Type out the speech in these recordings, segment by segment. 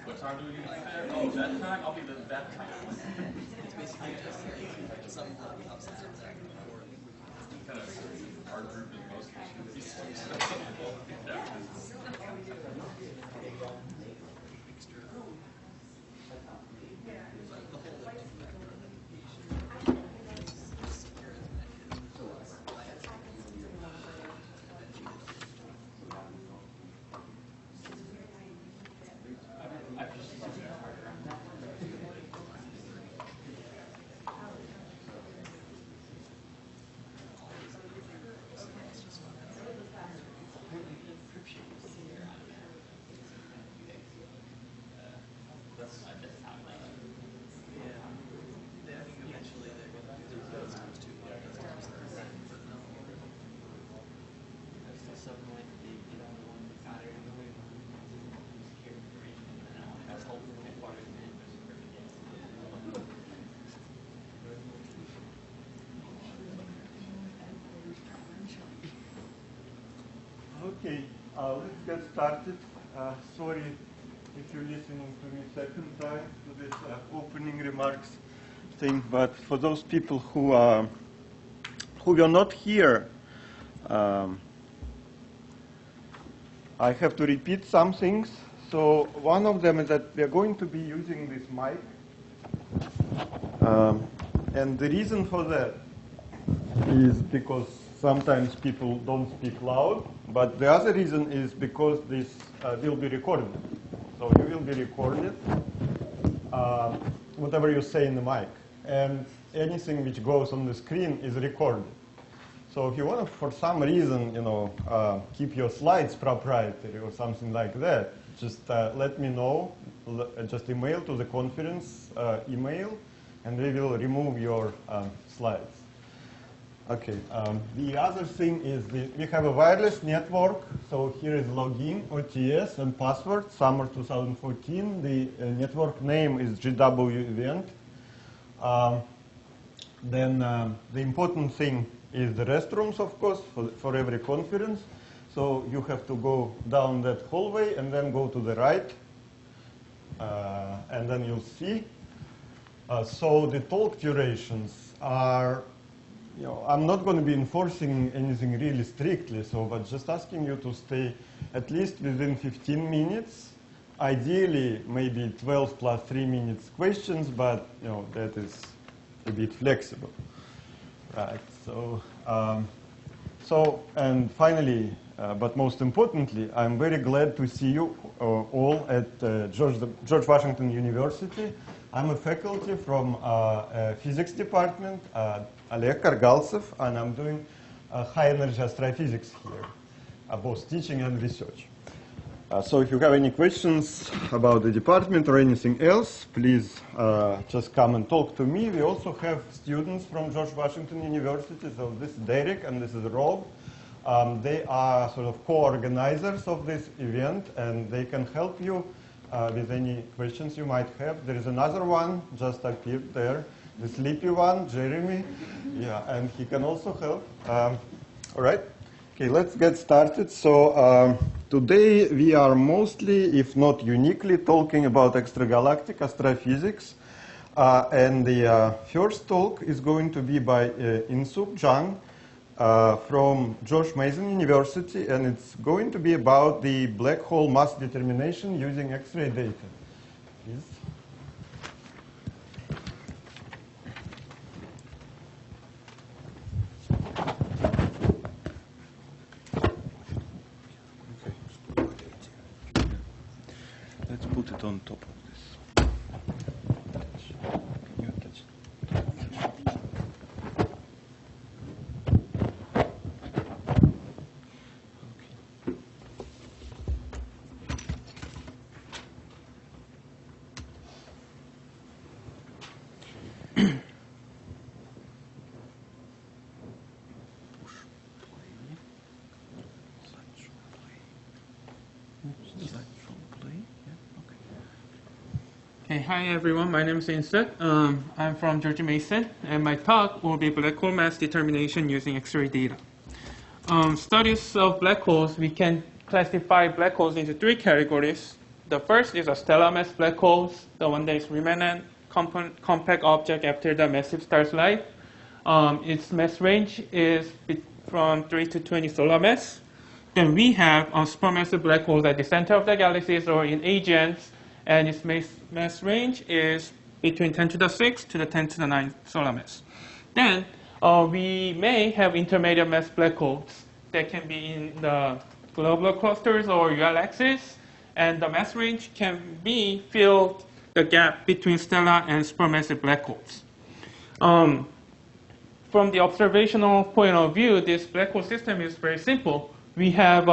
What time do we need to be there? Oh, that time? I'll be there that time. It's basically just some outside of that. Kind of our group is mostly Okay, let's get started. Sorry if you're listening to me second time to this opening remarks thing, but for those people who were not here, I have to repeat some things. So one of them is that we are going to be using this mic, and the reason for that is because sometimes people don't speak loud, but the other reason is because this will be recorded. So you will be recorded, whatever you say in the mic. And anything which goes on the screen is recorded. So if you want to, for some reason, keep your slides proprietary or something like that, just let me know. Just email to the conference email, and we will remove your slides. Okay, the other thing is we have a wireless network. So here is login, OTS, and password, summer 2014. The network name is GW event. Then the important thing is the restrooms, of course, for every conference. So you have to go down that hallway and then go to the right. And then you'll see. So the talk durations are, I'm not going to be enforcing anything really strictly, but just asking you to stay at least within 15 minutes. Ideally, maybe 12 plus 3 minutes questions, but that is a bit flexible, right? And finally, but most importantly, I'm very glad to see you all at George Washington University. I'm a faculty from physics department, Oleg Kargaltsev, and I'm doing high energy astrophysics here, both teaching and research. So if you have any questions about the department or anything else, please just come and talk to me. We also have students from George Washington University. So this is Derek and this is Rob. They are sort of co-organizers of this event, and they can help you with any questions you might have. There is another one just appeared there, the sleepy one, Jeremy. Yeah, and he can also help. All right. Okay, let's get started. So today we are mostly, if not uniquely, talking about extragalactic astrophysics. And the first talk is going to be by Insuk Jang from George Mason University, and it's going to be about the black hole mass determination using X-ray data. Please. Let's put it on top of this. Can you touch it? Hi everyone, my name is Insuk. I'm from George Mason, and my talk will be black hole mass determination using X-ray data. Studies of black holes, we can classify black holes into three categories. The first is a stellar mass black holes, the one that is remnant compact object after the massive star's life. Its mass range is from 3 to 20 solar mass. Then we have supermassive black holes at the center of the galaxies or in agents, and its mass range is between 10 to the 6 to the 10 to the 9 solar mass. Then we may have intermediate mass black holes that can be in the globular clusters or galaxies, and the mass range can be fill the gap between stellar and supermassive black holes. From the observational point of view, this black hole system is very simple. We have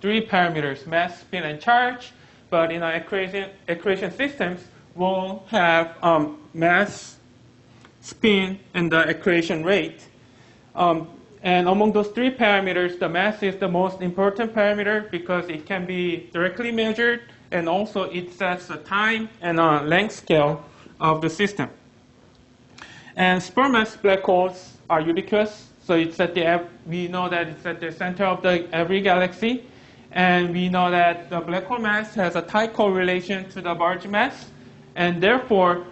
3 parameters, mass, spin, and charge. But in our accretion systems, we'll have mass, spin, and the accretion rate. And among those 3 parameters, the mass is the most important parameter because it can be directly measured, and also it sets the time and length scale of the system. And supermassive black holes are ubiquitous, so it's at we know that it's at the center of every galaxy, and we know that the black hole mass has a tight correlation to the barge mass, and therefore,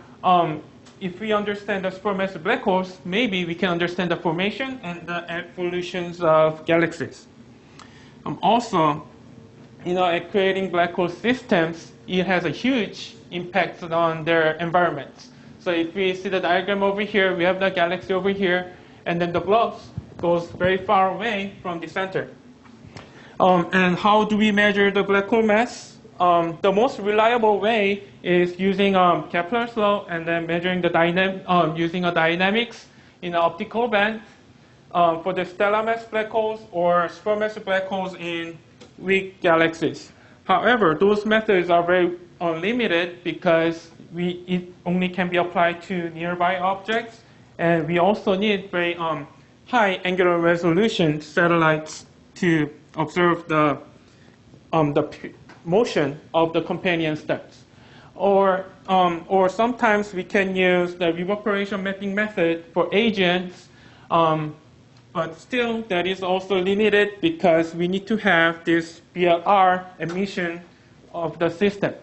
if we understand the supermassive black holes, maybe we can understand the formation and the evolutions of galaxies. Also, creating black hole systems, it has a huge impact on their environments. So if we see the diagram over here, we have the galaxy over here, and then the blobs goes very far away from the center. And how do we measure the black hole mass? The most reliable way is using Kepler's law and then measuring the using a dynamics in an optical band for the stellar mass black holes or supermassive black holes in weak galaxies. However, those methods are very limited because it only can be applied to nearby objects, and we also need very high angular resolution satellites to observe the motion of the companion stars. Or sometimes we can use the evaporation mapping method for agents, but still that is also limited because we need to have this BLR emission of the system.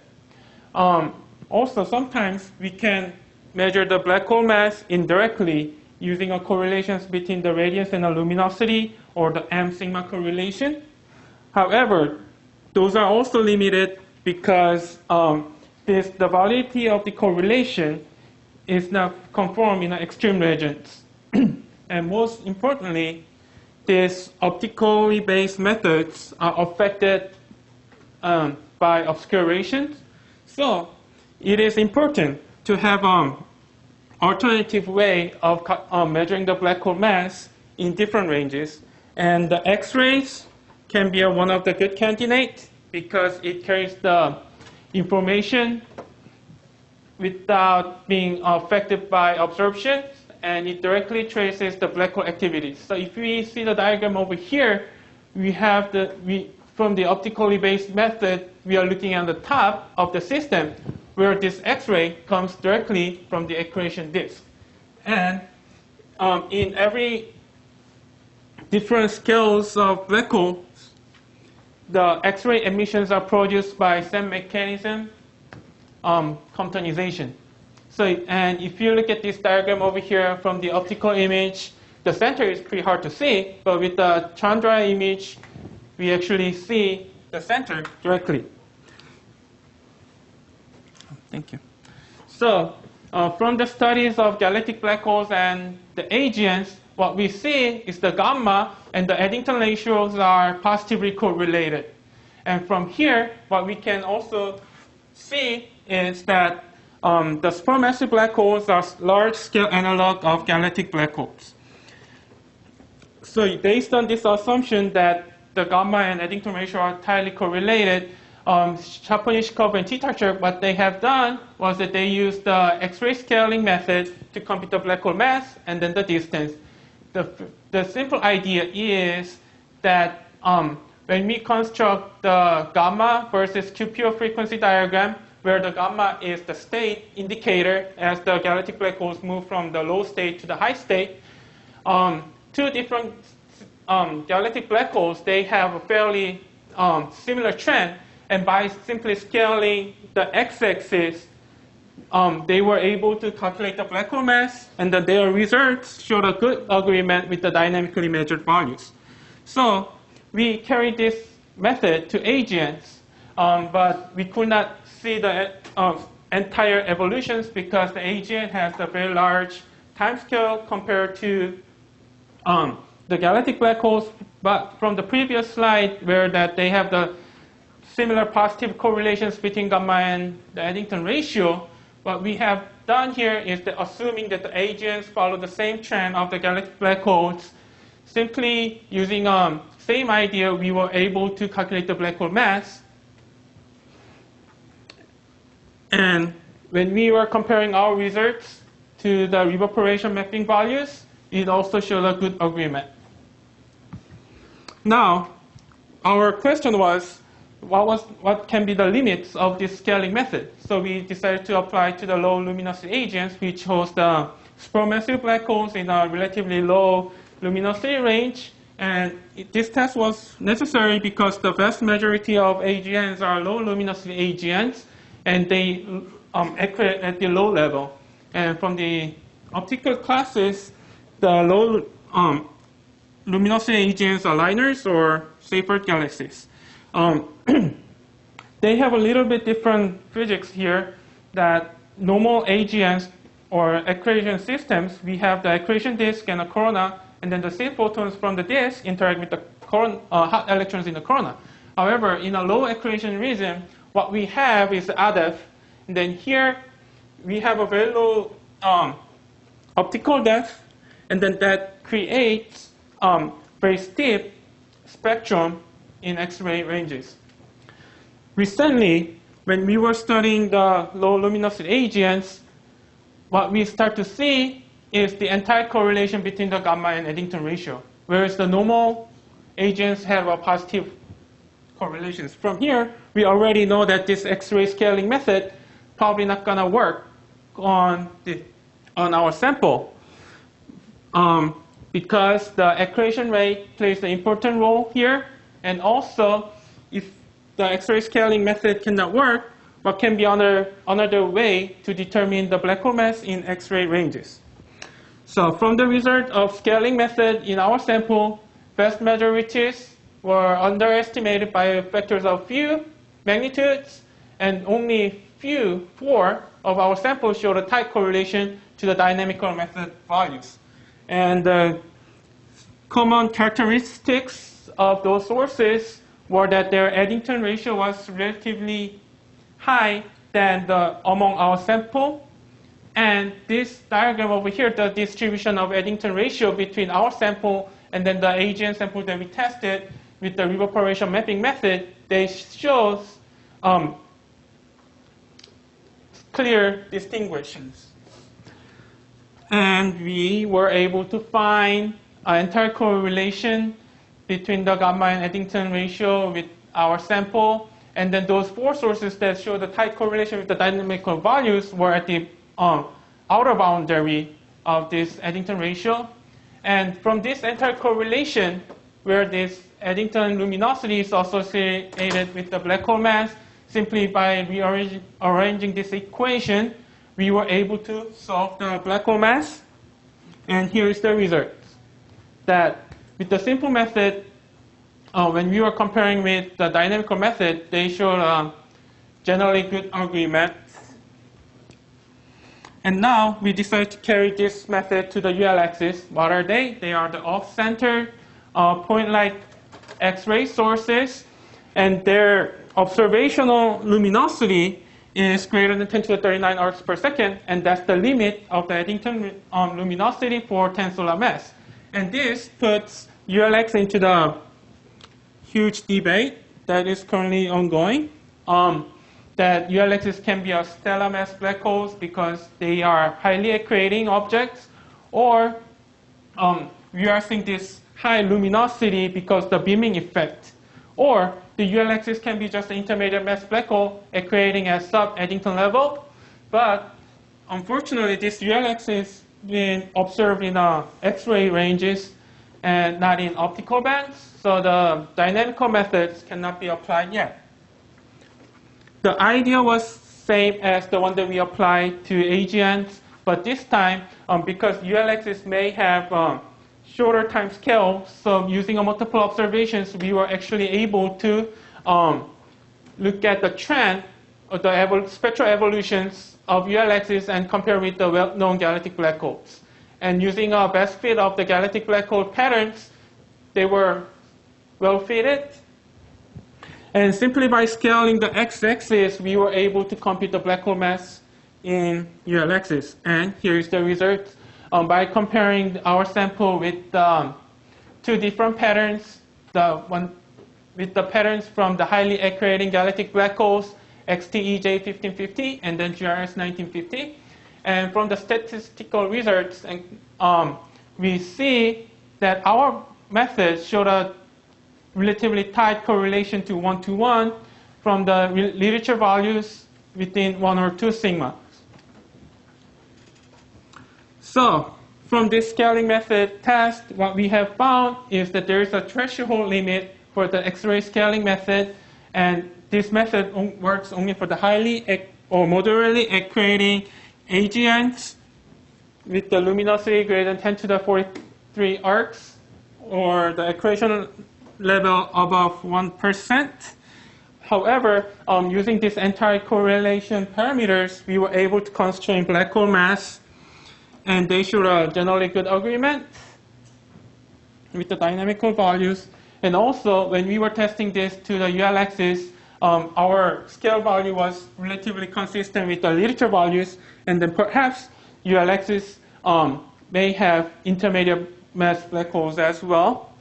Also, sometimes we can measure the black hole mass indirectly using a correlations between the radius and the luminosity or the M sigma correlation. However, those are also limited because the validity of the correlation is not conformed in extreme regions. And most importantly, these optically based methods are affected by obscurations. So it is important to have alternative way of measuring the black hole mass in different ranges. And the X-rays can be one of the good candidates because it carries the information without being affected by absorption, and it directly traces the black hole activities. So if we see the diagram over here, we have from the optically based method, we are looking at the top of the system where this X-ray comes directly from the accretion disk. And in every different scales of black holes, the X-ray emissions are produced by same mechanism, Comptonization. So, and if you look at this diagram over here from the optical image, the center is pretty hard to see, but with the Chandra image, we actually see the center directly. Thank you. So, from the studies of galactic black holes and the agents, what we see is the gamma and the Eddington ratios are positively correlated. And from here, what we can also see is that the supermassive black holes are large-scale analog of galactic black holes. So based on this assumption that the gamma and Eddington ratio are tightly correlated, Chaponishkov and Titarchuk, what they have done was that they used the X-ray scaling method to compute the black hole mass and then the distance. The simple idea is that when we construct the gamma versus QPO frequency diagram, where the gamma is the state indicator as the galactic black holes move from the low state to the high state, two different galactic black holes, they have a fairly similar trend, And by simply scaling the x-axis, they were able to calculate the black hole mass, and their results showed a good agreement with the dynamically measured values. So we carried this method to AGNs, but we could not see the entire evolutions because the AGN has a very large timescale compared to the galactic black holes. But from the previous slide, where that they have the similar positive correlations between gamma and the Eddington ratio, what we have done here is that assuming that the AGNs follow the same trend of the galactic black holes, simply using same idea, we were able to calculate the black hole mass. And when we were comparing our results to the evaporation mapping values, it also showed a good agreement. Now, our question was, what can be the limits of this scaling method? So we decided to apply to the low luminosity agents, which host the supermassive black holes in a relatively low luminosity range. And this test was necessary because the vast majority of AGNs are low luminosity AGNs, and they accrete at the low level. And from the optical classes, the low luminosity AGNs are liners or Seyfert galaxies. They have a little bit different physics here, that normal AGNs or accretion systems, we have the accretion disk and a corona, and then the same photons from the disk interact with the hot electrons in the corona. However, in a low accretion region, what we have is ADEF, and then here we have a very low optical depth, and then that creates very steep spectrum in X-ray ranges. Recently, when we were studying the low luminosity AGNs, what we start to see is the entire correlation between the gamma and Eddington ratio, whereas the normal AGNs have a positive correlations. From here, we already know that this X-ray scaling method probably not going to work on our sample because the accretion rate plays an important role here. And also, if the X-ray scaling method cannot work, what can be another way to determine the black hole mass in X-ray ranges? So from the result of scaling method in our sample, vast majorities were underestimated by factors of few magnitudes, and only four of our samples showed a tight correlation to the dynamical method values. And the common characteristics of those sources were that their Eddington ratio was relatively high than among our sample. And this diagram over here, the distribution of Eddington ratio between our sample and then the AGN sample that we tested with the evaporation mapping method, they shows clear distinctions. And we were able to find an entire correlation between the gamma and Eddington ratio with our sample. And then those four sources that show the tight correlation with the dynamical values were at the outer boundary of this Eddington ratio. And from this entire correlation, where this Eddington luminosity is associated with the black hole mass, simply by rearranging this equation, we were able to solve the black hole mass. And here is the result. That with the simple method, when we were comparing with the dynamical method, they showed generally good agreement. And now we decided to carry this method to the UL axis. What are they? They are the off-center point-like X-ray sources, and their observational luminosity is greater than 10 to the 39 arcs per second, and that's the limit of the Eddington luminosity for 10 solar mass. And this puts ULX into the huge debate that is currently ongoing, that ULXs can be a stellar mass black holes because they are highly accreting objects, or we are seeing this high luminosity because the beaming effect, or the ULXs can be just an intermediate mass black hole accreting at sub-Eddington level. But unfortunately, this ULX is being observed in X-ray ranges and not in optical bands, so the dynamical methods cannot be applied yet. the idea was same as the one that we applied to AGNs, but this time, because ULXs may have shorter time scale, so using a multiple observations, we were actually able to look at the trend of the spectral evolutions of ULXs and compare with the well-known galactic black holes. And using a best fit of the galactic black hole patterns, they were well fitted. And simply by scaling the x-axis, we were able to compute the black hole mass in ULXs. And here is the result. By comparing our sample with two different patterns, with the patterns from the highly accreting galactic black holes, XTEJ 1550 and then GRS 1950. And from the statistical results, we see that our method showed a relatively tight correlation to 1-to-1 from the literature values within 1 or 2 sigma. So from this scaling method test, what we have found is that there is a threshold limit for the X-ray scaling method, and this method works only for the highly or moderately accreting AGNs with the luminosity greater than 10 to the 43 arcs, or the accretion level above 1%. However, using these anti-correlation parameters, we were able to constrain black hole mass, and they showed a generally good agreement with the dynamical values. And also, when we were testing this to the ULXs, our scale value was relatively consistent with the literature values, and then perhaps ULXs may have intermediate mass black holes as well.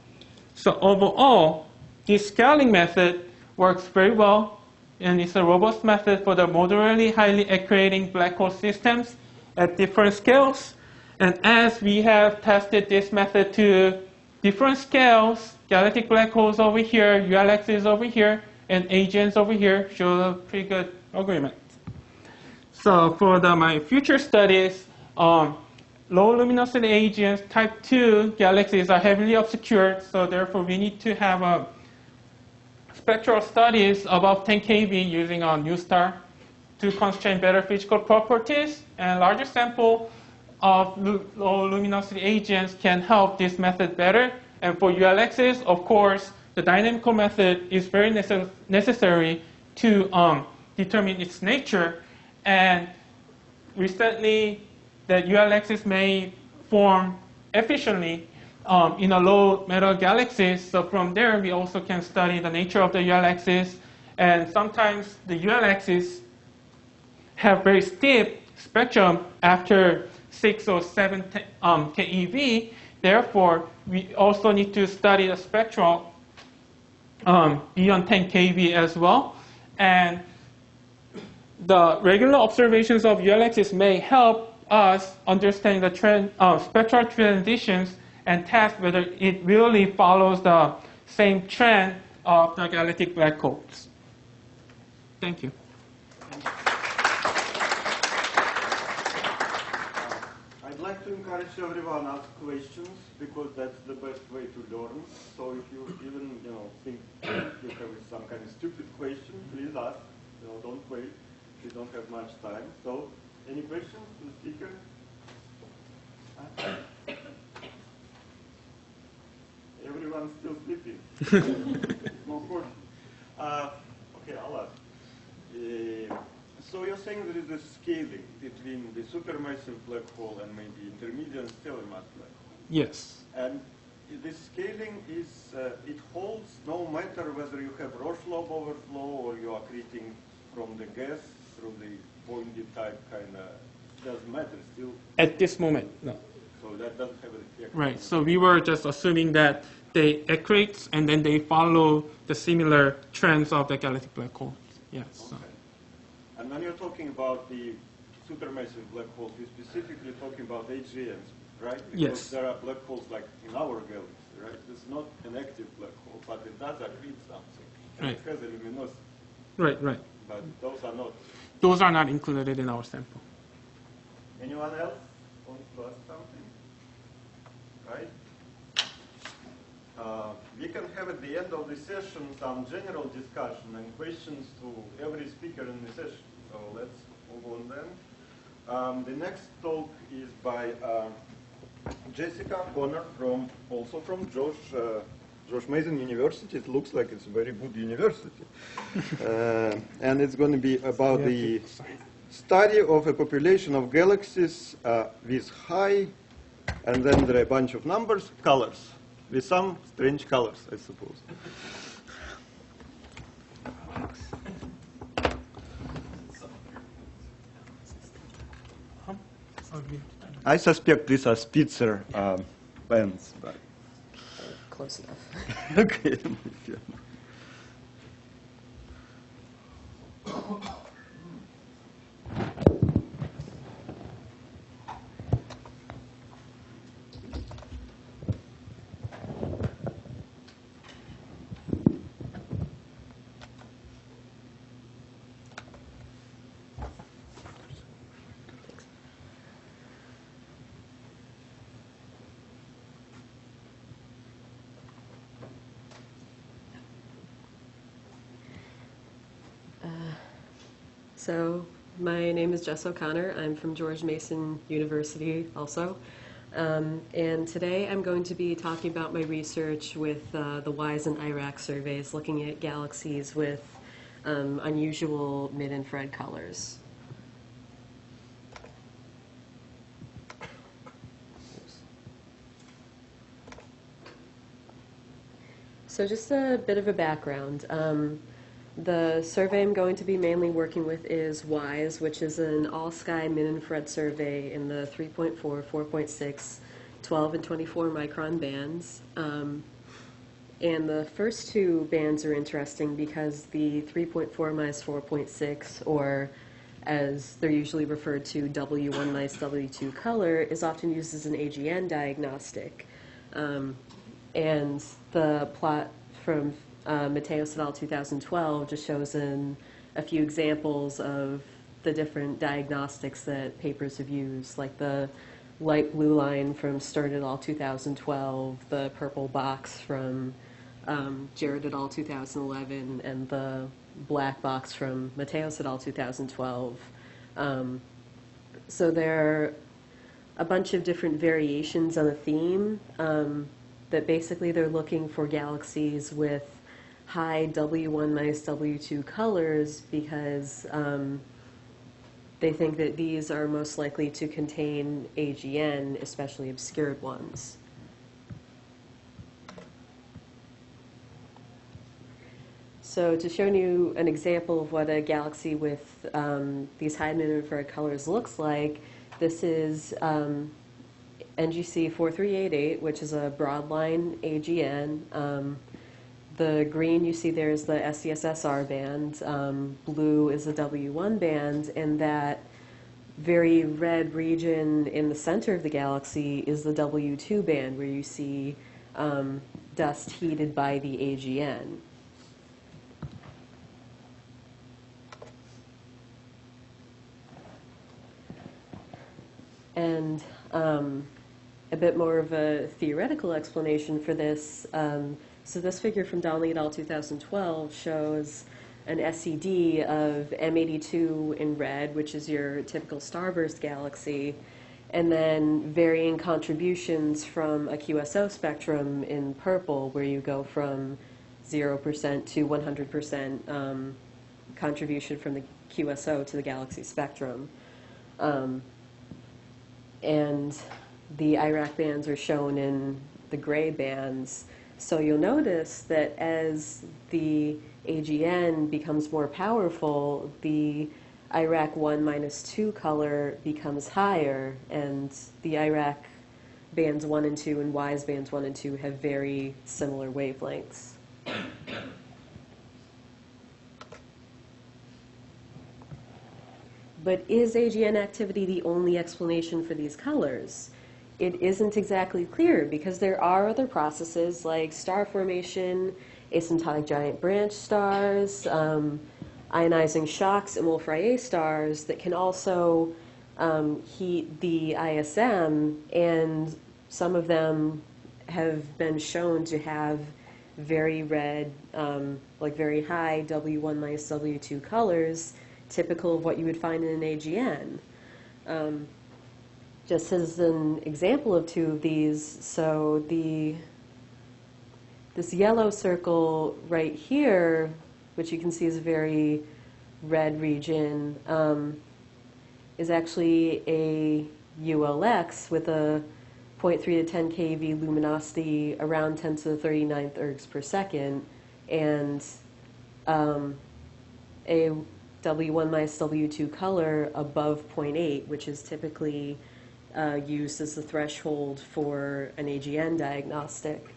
So overall, this scaling method works very well, and it's a robust method for the moderately highly accreting black hole systems at different scales. And as we have tested this method to different scales, galactic black holes over here, ULXs over here, and AGNs over here show a pretty good agreement. So for my future studies, low luminosity AGNs type 2 galaxies are heavily obscured, so therefore we need to have spectral studies above 10 keV using a new star to constrain better physical properties, and larger sample of low luminosity AGNs can help this method better. And for ULXs, of course, the dynamical method is very necessary to determine its nature. And recently, that ULXs may form efficiently in a low metal galaxies. So from there, we also can study the nature of the ULXs. And sometimes the ULXs have very steep spectrum after 6 or 7 keV. Therefore, we also need to study the spectrum beyond 10 keV as well. And the regular observations of ULXs may help us understand the spectral transitions and test whether it really follows the same trend of the galactic black holes. Thank you. I'd like to encourage everyone to ask questions, because that's the best way to learn. So if you even think you have some kind of stupid question, please ask. Don't wait. We don't have much time. So any questions to the speaker? Everyone's still sleeping. No question. Okay, I'll ask. So you're saying there is a scaling between the supermassive black hole and maybe intermediate stellar mass black hole. Yes. And this scaling is, it holds no matter whether you have Roche lobe overflow or you are accreting from the gas through the pointy type kind of, doesn't matter still? At this moment, no. So that doesn't have an effect. Right. So we were just assuming that they accrete and then they follow the similar trends of the galactic black holes. Yes. Okay. And when you're talking about the supermassive black holes, you're specifically talking about AGNs, right? Because yes. There are black holes like in our galaxy, right? It's not an active black hole, but it does accrete something. And Right. It has a luminosity. Right, right. But those are not. Those are not included in our sample. Anyone else wants to ask something? Right? we can have at the end of the session some general discussion and questions to every speaker in the session. So let's move on then. The next talk is by Jessica Connor, also from George Mason University. It looks like it's a very good university. And it's going to be about the study of a population of galaxies with high, and then there are a bunch of numbers, colors, with some strange colors, I suppose. I suspect these are Spitzer pens, but Close enough. okay. So my name is Jess O'Connor. I'm from George Mason University also. And today I'm going to be talking about my research with the WISE and IRAC surveys, looking at galaxies with unusual mid-infrared colors. So just a bit of a background. The survey I'm going to be mainly working with is WISE, which is an all-sky mid-infrared survey in the 3.4, 4.6, 12, and 24 micron bands. And the first two bands are interesting because the 3.4 minus 4.6, or as they're usually referred to, W1 minus W2 color, is often used as an AGN diagnostic. And the plot from Mateos et al. 2012 just shows a few examples of the different diagnostics that papers have used, like the light blue line from Stern et al. 2012, the purple box from Jared et al. 2011, and the black box from Mateos et al. 2012. So there are a bunch of different variations on a theme that basically they're looking for galaxies with high W1 minus W2 colors because they think that these are most likely to contain AGN, especially obscured ones. So to show you an example of what a galaxy with these high mid-infrared colors looks like, this is NGC 4388, which is a broadline AGN. The green you see there is the SCSSR band. Blue is the W1 band, and that very red region in the center of the galaxy is the W2 band, where you see dust heated by the AGN. And a bit more of a theoretical explanation for this. So this figure from Donnelly et al. 2012 shows an SED of M82 in red, which is your typical starburst galaxy, and then varying contributions from a QSO spectrum in purple, where you go from 0% to 100% contribution from the QSO to the galaxy spectrum. And the IRAC bands are shown in the gray bands. So you'll notice that as the AGN becomes more powerful, the IRAC 1 minus 2 color becomes higher, and the IRAC bands 1 and 2 and WISE bands 1 and 2 have very similar wavelengths. But is AGN activity the only explanation for these colors? It isn't exactly clear because there are other processes like star formation, asymptotic giant branch stars, ionizing shocks, and Wolf-Rayet stars that can also heat the ISM, and some of them have been shown to have very red, like very high W1 minus W2 colors, typical of what you would find in an AGN. Just as an example of two of these, so this yellow circle right here, which you can see is a very red region, is actually a ULX with a 0.3 to 10 keV luminosity around 10 to the 39th ergs per second, and a W1 minus W2 color above 0.8, which is typically used as the threshold for an AGN diagnostic.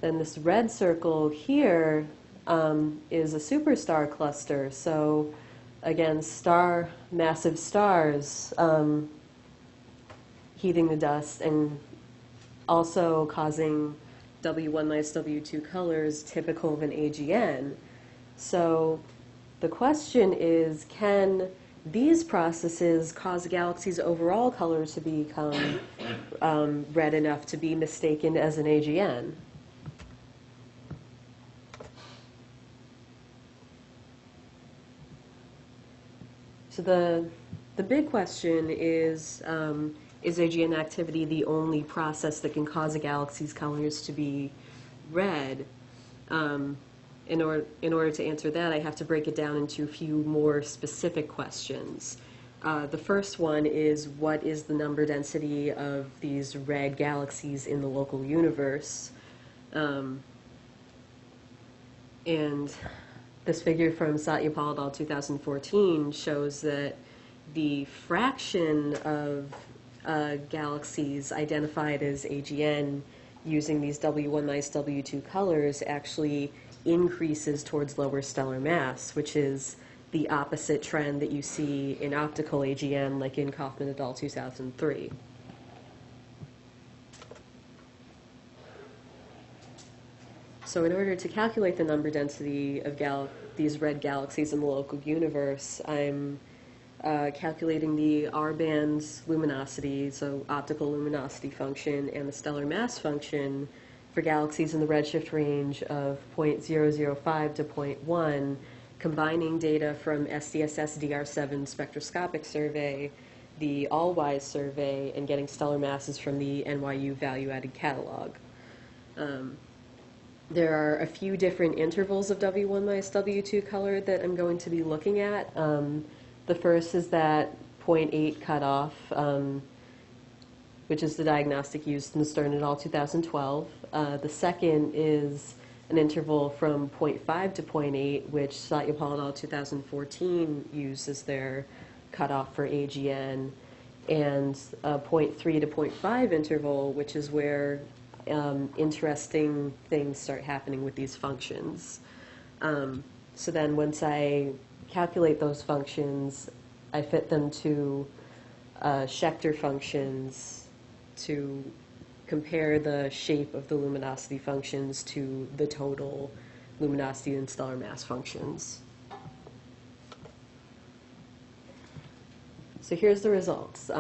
Then this red circle here is a superstar cluster. So again, massive stars heating the dust and also causing W1 minus W2 colors typical of an AGN. So the question is, can these processes cause a galaxy's overall color to become red enough to be mistaken as an AGN? So the big question is AGN activity the only process that can cause a galaxy's colors to be red? In order to answer that, I have to break it down into a few more specific questions. The first one is, what is the number density of these red galaxies in the local universe? And this figure from Satyapal et al. 2014 shows that the fraction of galaxies identified as AGN using these W1 minus W2 colors actually increases towards lower stellar mass, which is the opposite trend that you see in optical AGN, like in Kaufman et al. 2003. So in order to calculate the number density of these red galaxies in the local universe, I'm calculating the R-band's luminosity, so optical luminosity function, and the stellar mass function for galaxies in the redshift range of 0.005 to 0.1, combining data from SDSS DR7 spectroscopic survey, the All-Wise survey, and getting stellar masses from the NYU value-added catalog. There are a few different intervals of W1 minus W2 color that I'm going to be looking at. The first is that 0.8 cutoff, which is the diagnostic used in Stern et al. 2012. The second is an interval from 0.5 to 0.8, which Satyapal et al. 2014 used as their cutoff for AGN, and a 0.3 to 0.5 interval, which is where interesting things start happening with these functions. So then once I calculate those functions, I fit them to Schechter functions to compare the shape of the luminosity functions to the total luminosity and stellar mass functions. So here's the results.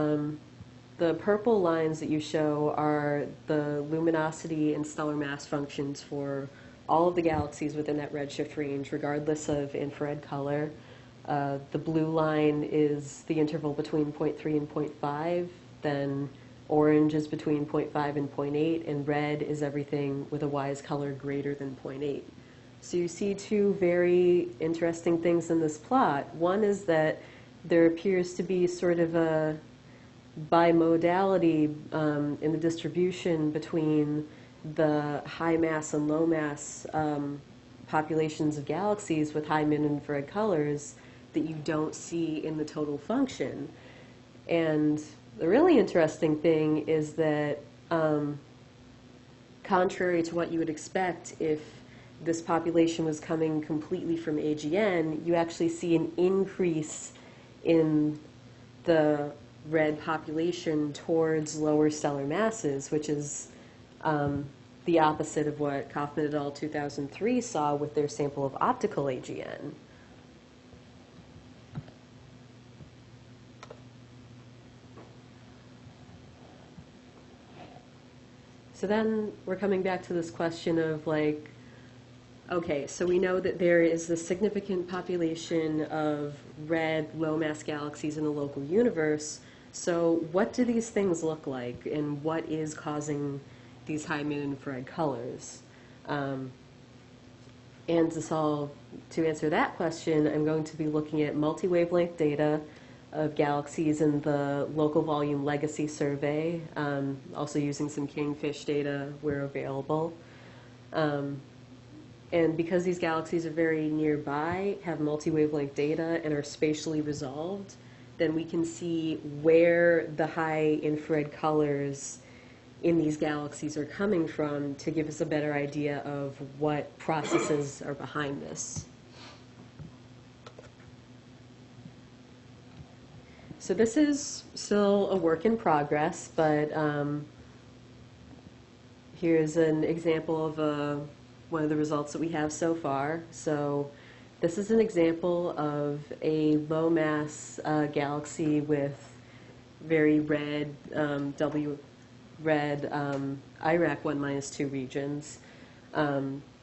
The purple lines that you show are the luminosity and stellar mass functions for all of the galaxies within that redshift range, regardless of infrared color. The blue line is the interval between 0.3 and 0.5, then orange is between 0.5 and 0.8, and red is everything with a Wise color greater than 0.8. So you see two very interesting things in this plot. One is that there appears to be sort of a bimodality in the distribution between the high mass and low mass populations of galaxies with high mid-infrared colors that you don't see in the total function. And the really interesting thing is that contrary to what you would expect if this population was coming completely from AGN, you actually see an increase in the red population towards lower stellar masses, which is the opposite of what Kaufman et al. 2003 saw with their sample of optical AGN. so then we're coming back to this question of like, okay, so we know that there is a significant population of red low-mass galaxies in the local universe. So what do these things look like, and what is causing these high mid-infrared colors? And to answer that question, I'm going to be looking at multi-wavelength data of galaxies in the Local Volume Legacy Survey, also using some Kingfish data where available. And because these galaxies are very nearby, have multi-wavelength data, and are spatially resolved, then we can see where the high infrared colors in these galaxies are coming from to give us a better idea of what processes are behind this. So this is still a work in progress, but here's an example of one of the results that we have so far. So this is an example of a low-mass galaxy with very red IRAC 1-2 regions.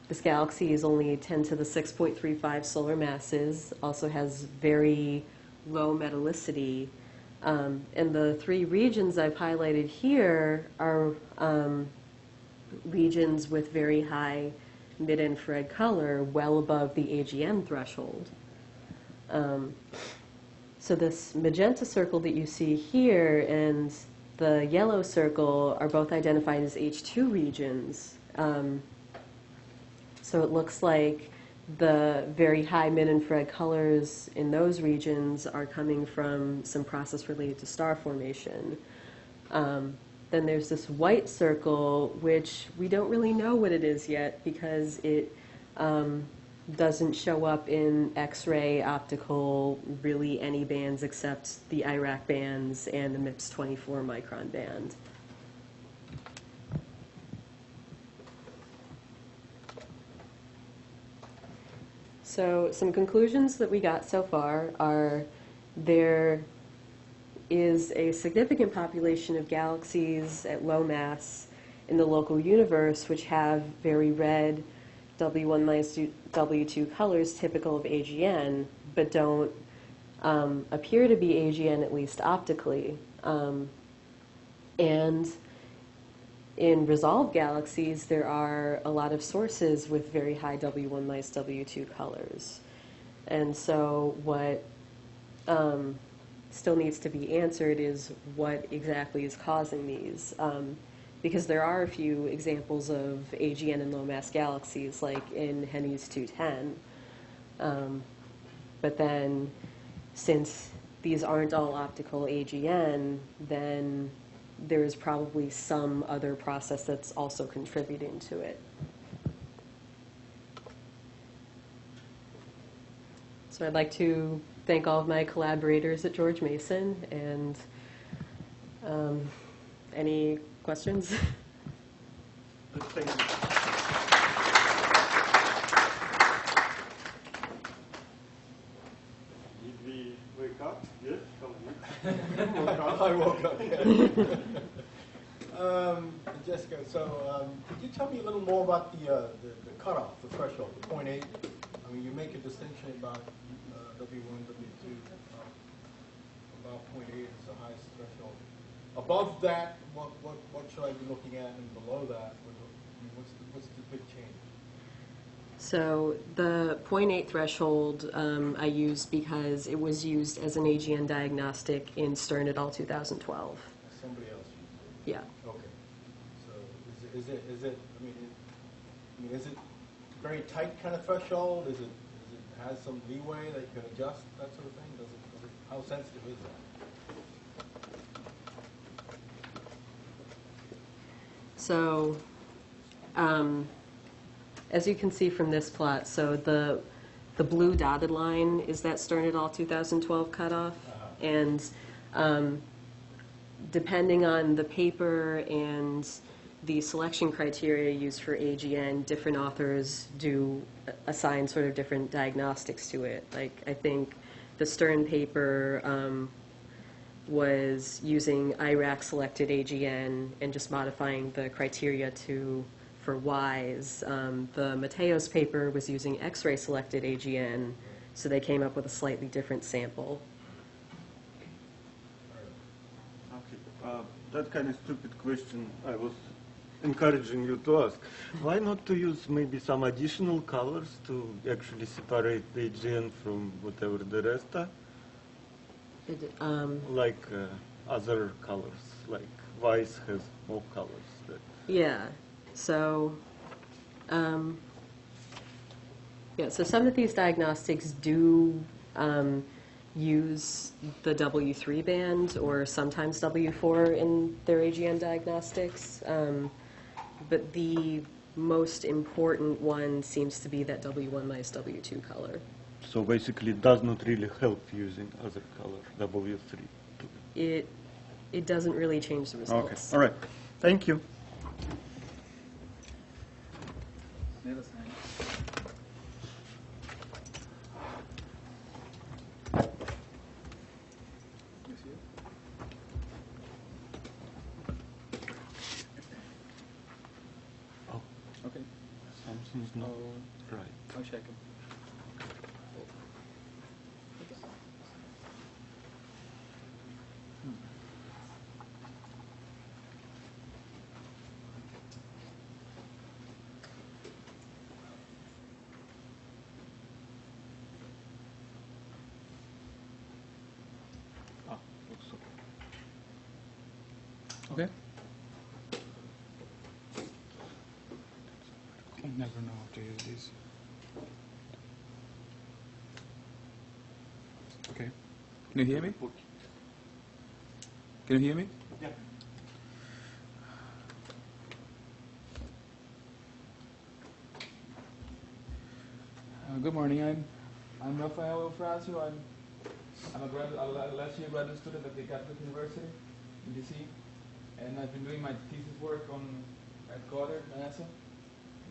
This galaxy is only 10 to the 6.35 solar masses, also has very low metallicity. And the three regions I've highlighted here are regions with very high mid-infrared color, well above the AGN threshold. So this magenta circle that you see here and the yellow circle are both identified as H2 regions. So it looks like the very high mid-infrared colors in those regions are coming from some process related to star formation. Then there's this white circle, which we don't really know what it is yet because it doesn't show up in X-ray, optical, really any bands except the IRAC bands and the MIPS 24 micron band. So some conclusions that we got so far are there is a significant population of galaxies at low mass in the local universe which have very red W1 W2 colors typical of AGN, but don't appear to be AGN, at least optically. And in resolved galaxies, there are a lot of sources with very high W1 W2 colors. And so what still needs to be answered is what exactly is causing these. Because there are a few examples of AGN in low-mass galaxies, like in Henne's 210. But then, since these aren't all optical AGN, then there is probably some other process that's also contributing to it. So I'd like to thank all of my collaborators at George Mason, and any questions? Thank you. Did we wake up? Yes, I woke up. Yeah. Jessica, so could you tell me a little more about the cutoff, the threshold, the 0.8? I mean, you make a distinction about W1, W2, about 0.8 is the highest threshold. Above that, what should I be looking at, and below that, what's the big change? So the 0.8 threshold I used because it was used as an AGN diagnostic in Stern et al. 2012. Somebody else used it? Yeah. Okay. So is it? I mean, is it very tight kind of threshold? Is it has some leeway that you can adjust, that sort of thing? How sensitive is that? So, as you can see from this plot, so the blue dotted line is that Stern et al. 2012 cutoff, and depending on the paper and the selection criteria used for AGN, different authors do assign sort of different diagnostics to it. Like, I think the Stern paper was using IRAC selected AGN and just modifying the criteria for Ys. The Mateos paper was using X-ray selected AGN, so they came up with a slightly different sample. Okay, that kind of stupid question I was encouraging you to ask. Why not to use maybe some additional colors to actually separate the AGN from whatever the rest are? Like other colors, like Vice has more colors. Yeah, so so some of these diagnostics do use the W3 band or sometimes W4 in their AGN diagnostics, but the most important one seems to be that W1 minus W2 color. So basically it does not really help using other color, W3. It doesn't really change the results. Okay, all right. Thank you. Oh, Okay. something's not right. I'll check him. Looks okay. Okay. I never know how to use these. Okay. Can you hear me? Can you hear me? Yeah. Good morning. I'm Rafael Eufrasio. I'm a last year graduate student at the Catholic University in DC, and I've been doing my thesis work at Goddard, NASA.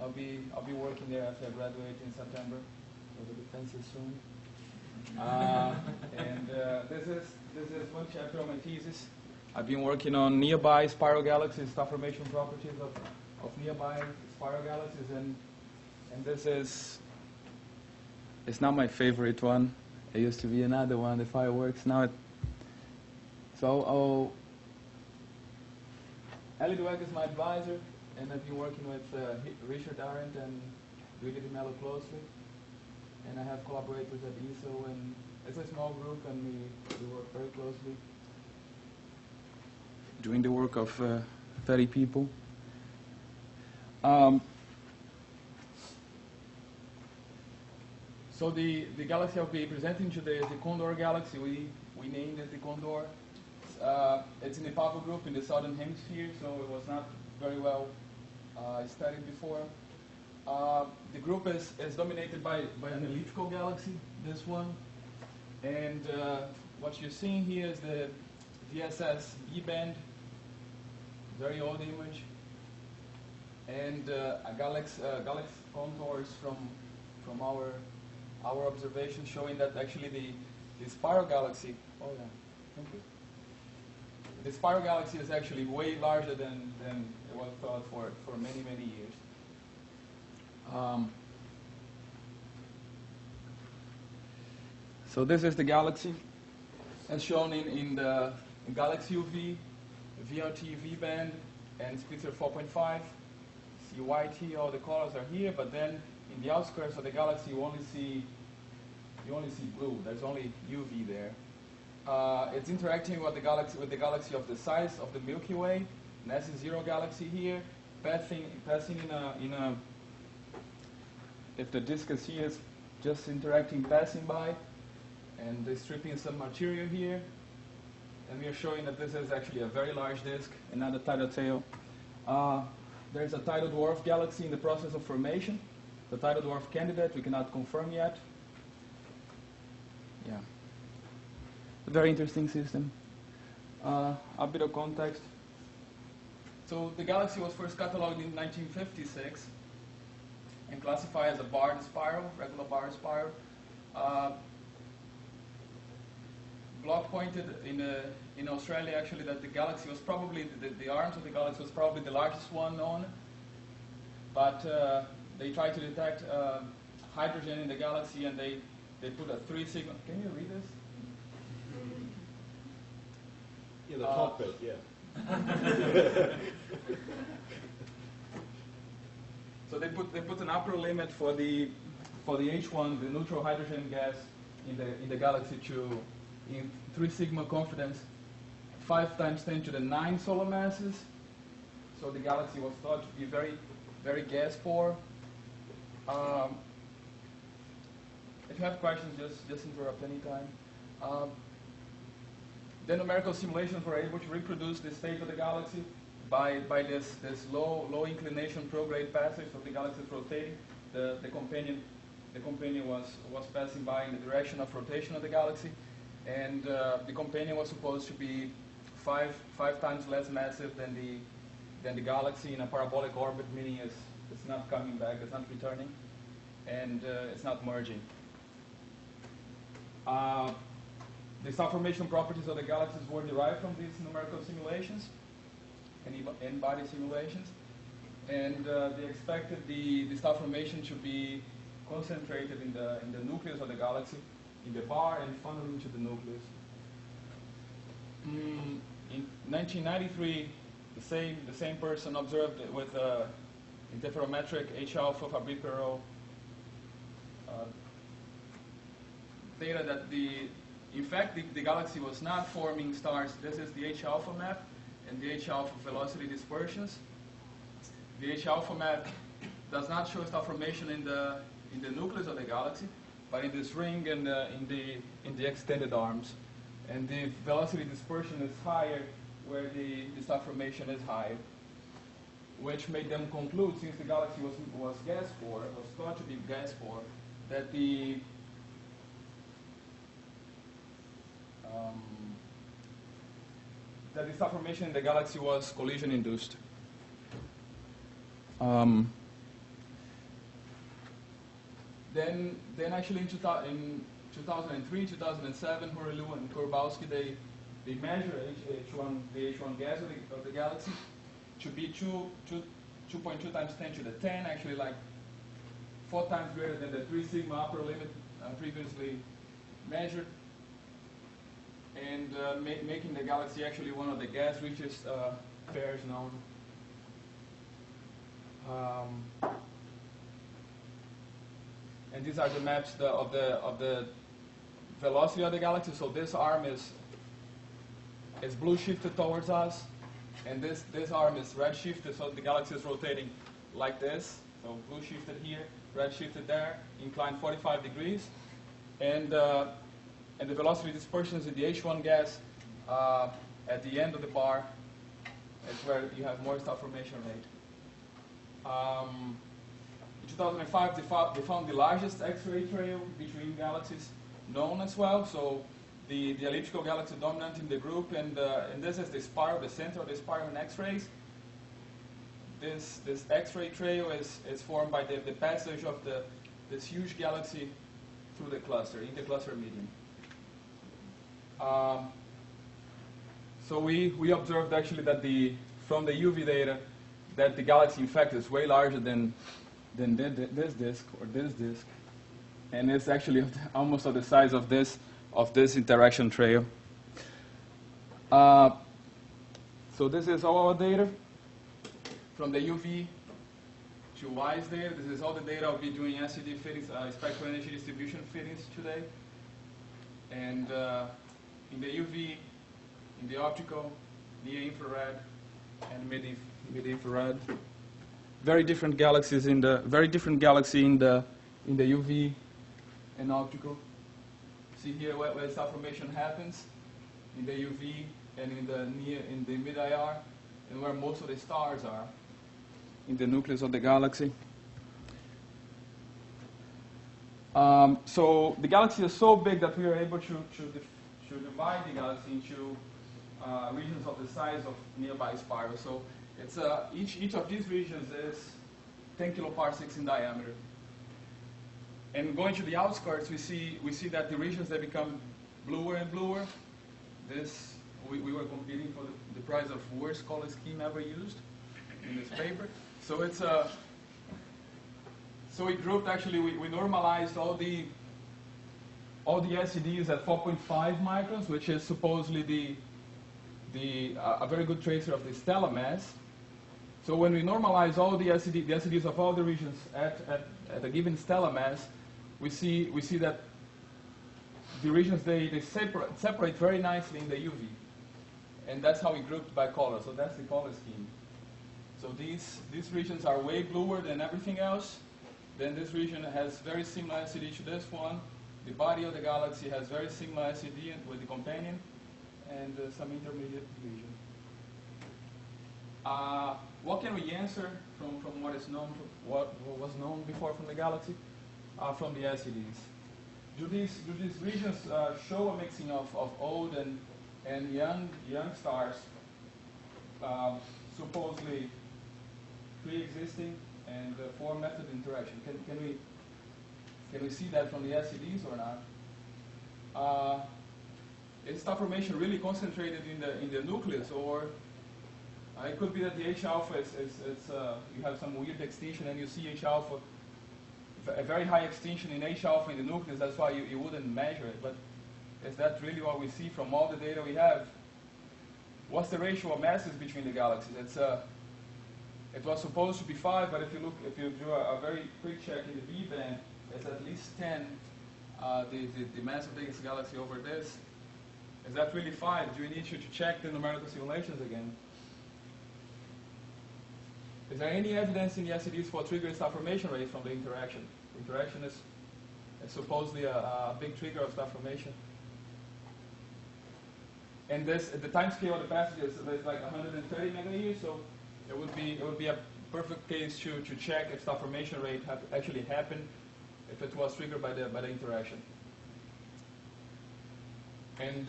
I'll be working there after I graduate in September. So the defense is soon. This is one chapter of my thesis. I've been working on nearby spiral galaxies, star formation properties of nearby spiral galaxies, and this is. It's not my favorite one. It used to be another one, the fireworks. Now Ellie Dweck is my advisor, and I've been working with Richard Arendt and Luigi Di Mello closely. And I have collaborators at ESO, and it's a small group, and we work very closely. Doing the work of 30 people. So the galaxy I'll be presenting today is the Condor galaxy. We named it the Condor. It's in the Pavo group in the southern hemisphere, so it was not very well studied before. The group is dominated by an elliptical galaxy, this one. And what you're seeing here is the DSS B band, very old image. And a galaxy contours from our observation showing that actually the spiral galaxy, thank you. The spiral galaxy is actually way larger than it was thought for many, many years. So this is the galaxy as shown in the Galaxy UV, VRT V band, and Spitzer 4.5. See YT, all the colors are here, but then in the outskirts of the galaxy you only see blue. There's only UV there. It's interacting with the galaxy of the size of the Milky Way, an S0 galaxy here, passing in a if the disk is here, it's just interacting, passing by, and they're stripping some material here. And we are showing that this is actually a very large disk and not a tidal tail. There's a tidal dwarf galaxy in the process of formation. The tidal dwarf candidate we cannot confirm yet. Yeah. A very interesting system. A bit of context. So the galaxy was first cataloged in 1956 and classified as a barred spiral, regular barred spiral. Block pointed in Australia actually that the galaxy was probably, the arms of the galaxy was probably the largest one known, but they tried to detect hydrogen in the galaxy, and they put a 3 sigma. Can you read this? In the cockpit, yeah. So they put an upper limit for the H1, the neutral hydrogen gas in the galaxy to, in 3 sigma confidence, 5 times 10 to the 9 solar masses. So the galaxy was thought to be very, very gas poor. If you have questions, just interrupt anytime. The numerical simulations were able to reproduce the state of the galaxy by this low inclination prograde passage. So the galaxy is rotating. The companion was passing by in the direction of rotation of the galaxy, and the companion was supposed to be five times less massive than the galaxy in a parabolic orbit, meaning it's not coming back, it's not returning, and it's not merging. The star formation properties of the galaxies were derived from these numerical simulations and in-body simulations, and they expected the star formation to be concentrated in the nucleus of the galaxy, in the bar, and funneled into the nucleus. In 1993, the same person observed with interferometric H-alpha Fabry-Perot data that in fact, the galaxy was not forming stars. This is the H-alpha map and the H-alpha velocity dispersions. The H-alpha map does not show star formation in the nucleus of the galaxy, but in this ring and in the extended arms. And the velocity dispersion is higher where the star formation is higher, which made them conclude, since the galaxy was gas poor, was thought to be gas poor, that the star formation in the galaxy was collision-induced. Then actually in 2003, 2007, Hurelu and Kurbowski, they measured the H1 gas of the galaxy to be 2.2 times 10 to the 10, actually like 4 times greater than the 3 sigma upper limit previously measured, and making the galaxy actually one of the gas richest pairs known. And these are the maps of the velocity of the galaxy. So this arm is blue shifted towards us, and this arm is red shifted. So the galaxy is rotating like this. So blue shifted here, red shifted there, inclined 45 degrees, and the velocity dispersions in the H1 gas at the end of the bar is where you have more star formation rate. In 2005, they found the largest X-ray trail between galaxies known as well. So the elliptical galaxy dominant in the group, and this is the spiral, the center of the spiral in X-rays. This X-ray trail is formed by the passage of this huge galaxy through the cluster, in the cluster medium. So we observed actually that from the UV data that the galaxy in fact is way larger than this disk or this disk, and it's actually almost of the size of this interaction trail. So this is all our data from the UV to WISE data. This is all the data I'll be doing SED fittings, spectral energy distribution fittings today. And in the UV, in the optical, near infrared, and mid infrared. Very different galaxies in the UV and optical. See here where star formation happens in the UV and in the mid IR, and where most of the stars are in the nucleus of the galaxy. So the galaxy is so big that we are able to divide the galaxy into regions of the size of nearby spirals. So it's each of these regions is 10 kiloparsecs in diameter. And going to the outskirts, we see that the regions, they become bluer and bluer, this, we were competing for the prize of worst color scheme ever used in this paper. So it's a, so we grouped, actually, we normalized all the LCDs at 4.5 microns, which is supposedly a very good tracer of the stellar mass. So when we normalize all the LCDs of all the regions at a given stellar mass, we see that the regions, they separate very nicely in the UV. And that's how we grouped by color. So that's the color scheme. So these regions are way bluer than everything else. Then this region has very similar LCD to this one. The body of the galaxy has very similar LCD with the companion, and some intermediate region. What can we answer from what is known, what was known before from the galaxy, from the LCDs? Do these regions show a mixing of old and young stars, supposedly pre-existing and form method interaction? Can we see that from the LCDs or not? Is star formation really concentrated in the nucleus, or it could be that the H alpha you have some weird extinction and you see H alpha, a very high extinction in H alpha in the nucleus. That's why you wouldn't measure it. But is that really what we see from all the data we have? What's the ratio of masses between the galaxies? It was supposed to be 5, but if you do a very quick check in the V band, it's at least 10. The mass of this galaxy over this. Is that really 5? Do we need to check the numerical simulations again? Is there any evidence in the LCDs for triggering star formation rates from the interaction? Interaction is supposedly a big trigger of star formation. And the time scale of the passage is like 130 megayears, so it would be a perfect case to check if star formation rate actually happened, if it was triggered by the interaction. And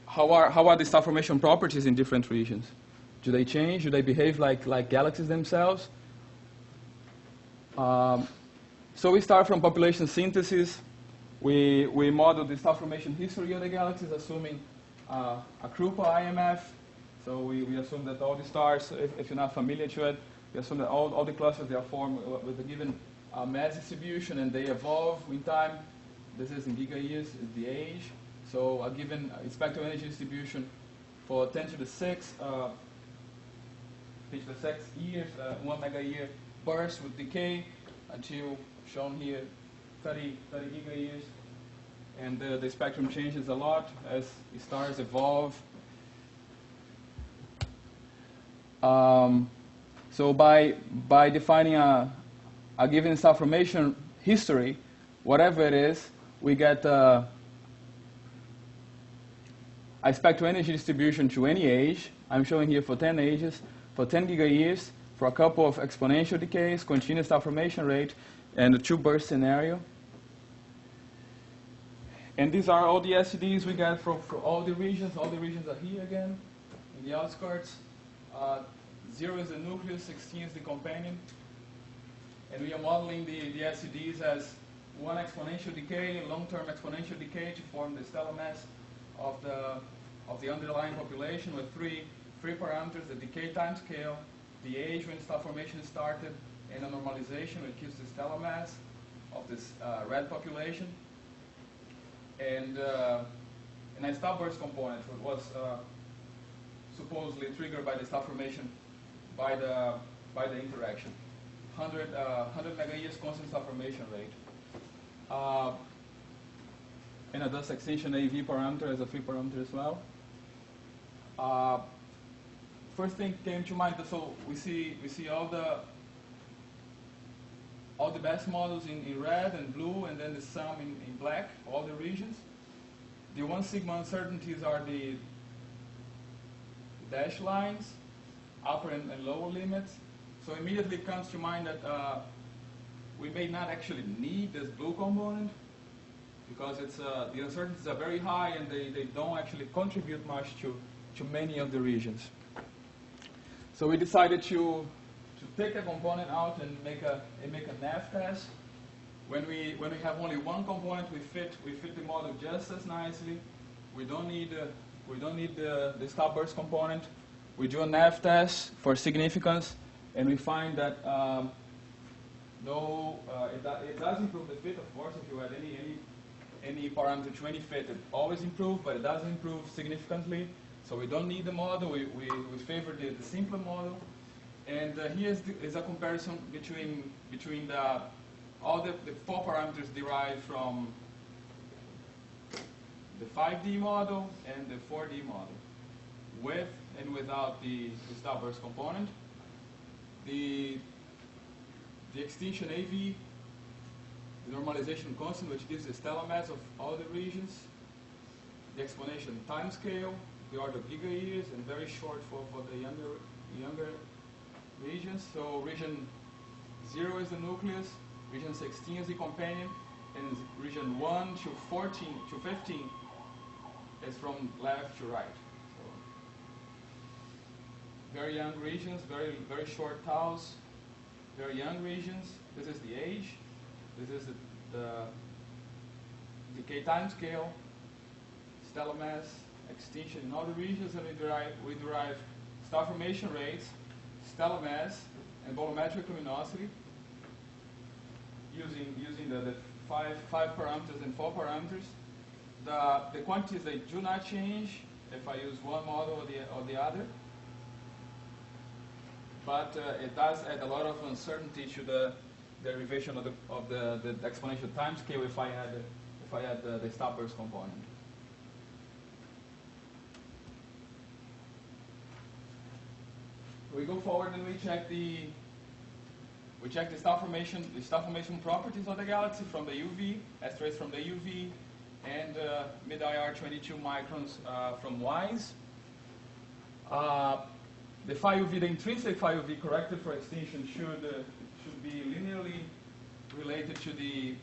how are the star formation properties in different regions? Do they change? Do they behave like galaxies themselves? So we start from population synthesis. We model the star formation history of the galaxies, assuming a Krupa IMF. So we assume that all the stars, if you're not familiar to it, we assume that all the clusters, they are formed with a given mass distribution, and they evolve in time. This is in gigayears, is the age. So a given spectral energy distribution for 10 to the 6 years, 1 megayear bursts with decay until, shown here, 30 gigayears. And the spectrum changes a lot as the stars evolve. So by defining a given star formation history, whatever it is, we get a spectral energy distribution to any age. I'm showing here for 10 ages, for 10 gigayears, for a couple of exponential decays, continuous star formation rate, and a 2-burst scenario. And these are all the LCDs we get for all the regions. All the regions are here again, in the outskirts. 0 is the nucleus, 16 is the companion. And we are modeling the LCDs as 1 exponential decay, long-term exponential decay to form the stellar mass of the underlying population with three parameters: the decay time scale, the age when star formation started, and a normalization which gives the stellar mass of this red population. And a starburst component was supposedly triggered by the star formation by the interaction. 100 megayears constant star formation rate. And a dust extinction AV parameter as a free parameter as well. First thing came to mind, so we see all the best models in red and blue, and then the sum in black, all the regions. The 1 sigma uncertainties are the dashed lines, upper and lower limits. So immediately it comes to mind that we may not actually need this blue component, because the uncertainties are very high and they don't actually contribute much to many of the regions. So we decided to take a component out and make a nav test. When we have only one component, we fit the model just as nicely. we don't need the stop burst component. We do a nav test for significance, and we find that it does improve the fit. Of course, if you add any parameter to any fit, it always improves, but it doesn't improve significantly. So we don't need the model. We favor the simpler model. And here is a comparison between all the 4 parameters derived from the 5D model and the 4D model, with and without the stop burst component. The extinction AV, the normalization constant, which gives the stellar mass of all the regions, the explanation time scale, the order of gigayears, and very short for the younger regions. So region 0 is the nucleus, region 16 is the companion, and region 1 to 14 to 15 is from left to right. So very young regions, very short taus, very young regions. This is the age. This is the decay time scale, stellar mass, extinction in all the regions, and we derive star formation rates, stellar mass, and bolometric luminosity using the five parameters and 4 parameters. The quantities, they do not change if I use one model or the other, but it does add a lot of uncertainty to the derivation of the exponential time scale if I add the stop burst component. We go forward and we check the star formation properties of the galaxy from the UV, S-rays from the UV, and mid-IR 22 microns from WISE. The phi UV, the intrinsic phi UV corrected for extinction should be linearly related to the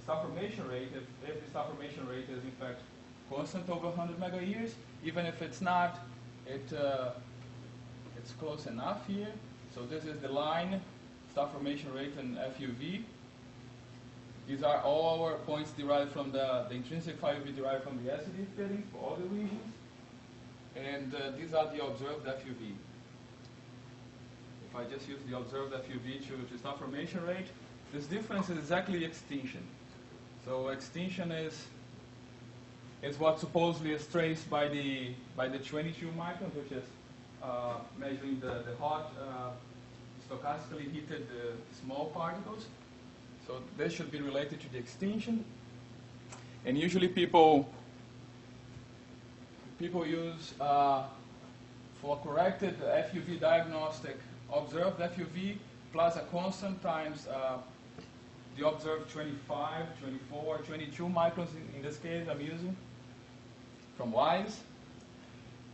star formation rate if the star formation rate is in fact constant over 100 megayears. Even if it's not, it's close enough here. So this is the line, star formation rate and FUV. These are all our points derived from the intrinsic phi UV derived from the SED fittings for all the regions. And these are the observed FUV. If I just use the observed FUV to star formation rate, this difference is exactly extinction. So extinction is what supposedly is traced by the 22 microns, which is measuring the hot, stochastically heated small particles. So this should be related to the extinction. And usually people use, for corrected FUV diagnostic, observed FUV plus a constant times the observed 25, 24, 22 microns in this case I'm using from WISE.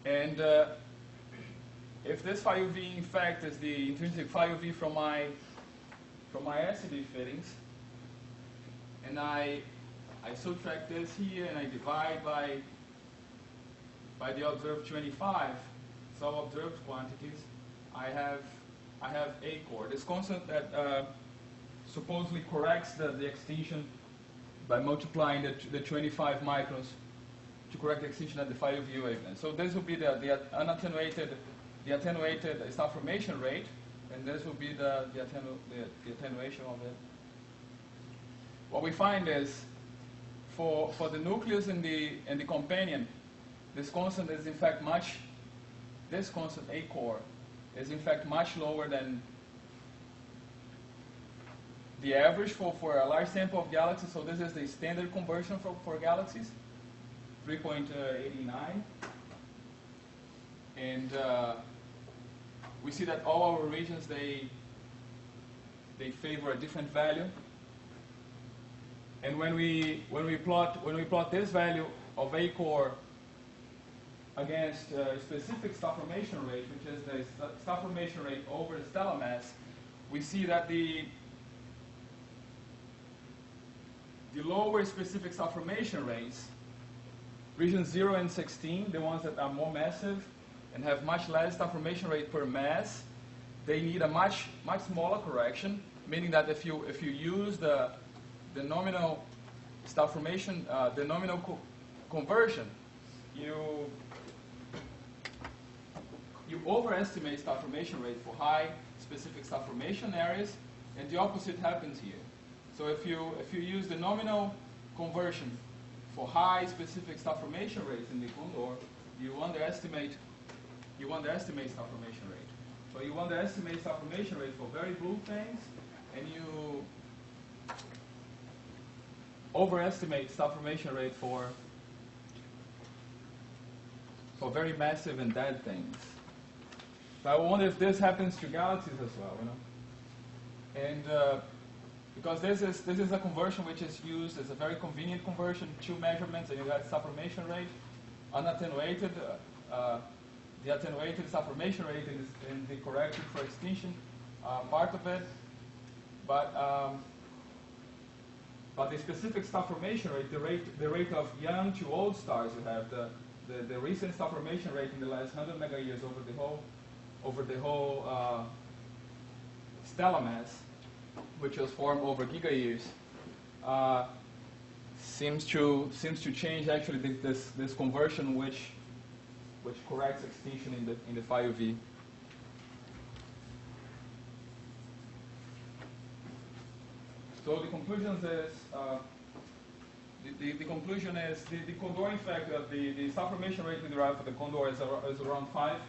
And if this phi UV in fact is the intrinsic phi UV from my SED fittings, and I subtract this here and I divide by the observed 25, so observed quantities, I have A core. This constant that supposedly corrects the extinction by multiplying the 25 microns to correct the extinction at the phi UV wavelength. So this will be the attenuated star formation rate, and this will be the attenuation of it. What we find is for the nucleus and the companion, this constant is in fact this constant A core is in fact much lower than the average for a large sample of galaxies. So this is the standard conversion for galaxies, 3.89. And we see that all our regions, they favor a different value. And when we plot this value of A core against a specific star formation rate, which is the star formation rate over the stellar mass, we see that the lower specific star formation rates, regions 0 and 16, the ones that are more massive and have much less star formation rate per mass, they need a much smaller correction, meaning that if you use the nominal star formation, the nominal conversion, you overestimate star formation rate for high specific star formation areas, and the opposite happens here. So if you use the nominal conversion for high specific star formation rates in the condor, you underestimate star formation rate. So you underestimate star formation rate for very blue things, and you overestimate star formation rate for very massive and dead things. So I wonder if this happens to galaxies as well, you know. And because this is a conversion which is used as a very convenient conversion, 2 measurements, and you got star formation rate, unattenuated. The attenuated star formation rate in the corrected for extinction part of it, but the specific star formation rate, the rate of young to old stars you have, the recent star formation rate in the last 100 megayears over the whole stellar mass, which was formed over gigayears, seems to change actually this conversion which corrects extinction in the phi UV. So the conclusions is the conclusion is the condoring factor, the star formation rate we derive for the condor is around 5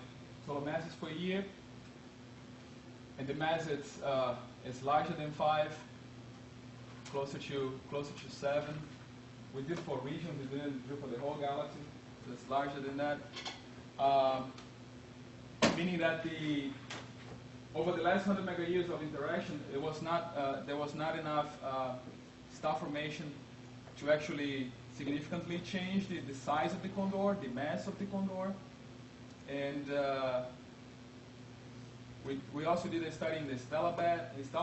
solar masses per year, and the mass is larger than 5, closer to 7. We did for regions, we didn't do for the whole galaxy, so it's larger than that. Meaning that over the last 100 megayears of interaction, there was not enough star formation to actually significantly change the size of the condor, the mass of the condor, and we also did a study in the stellar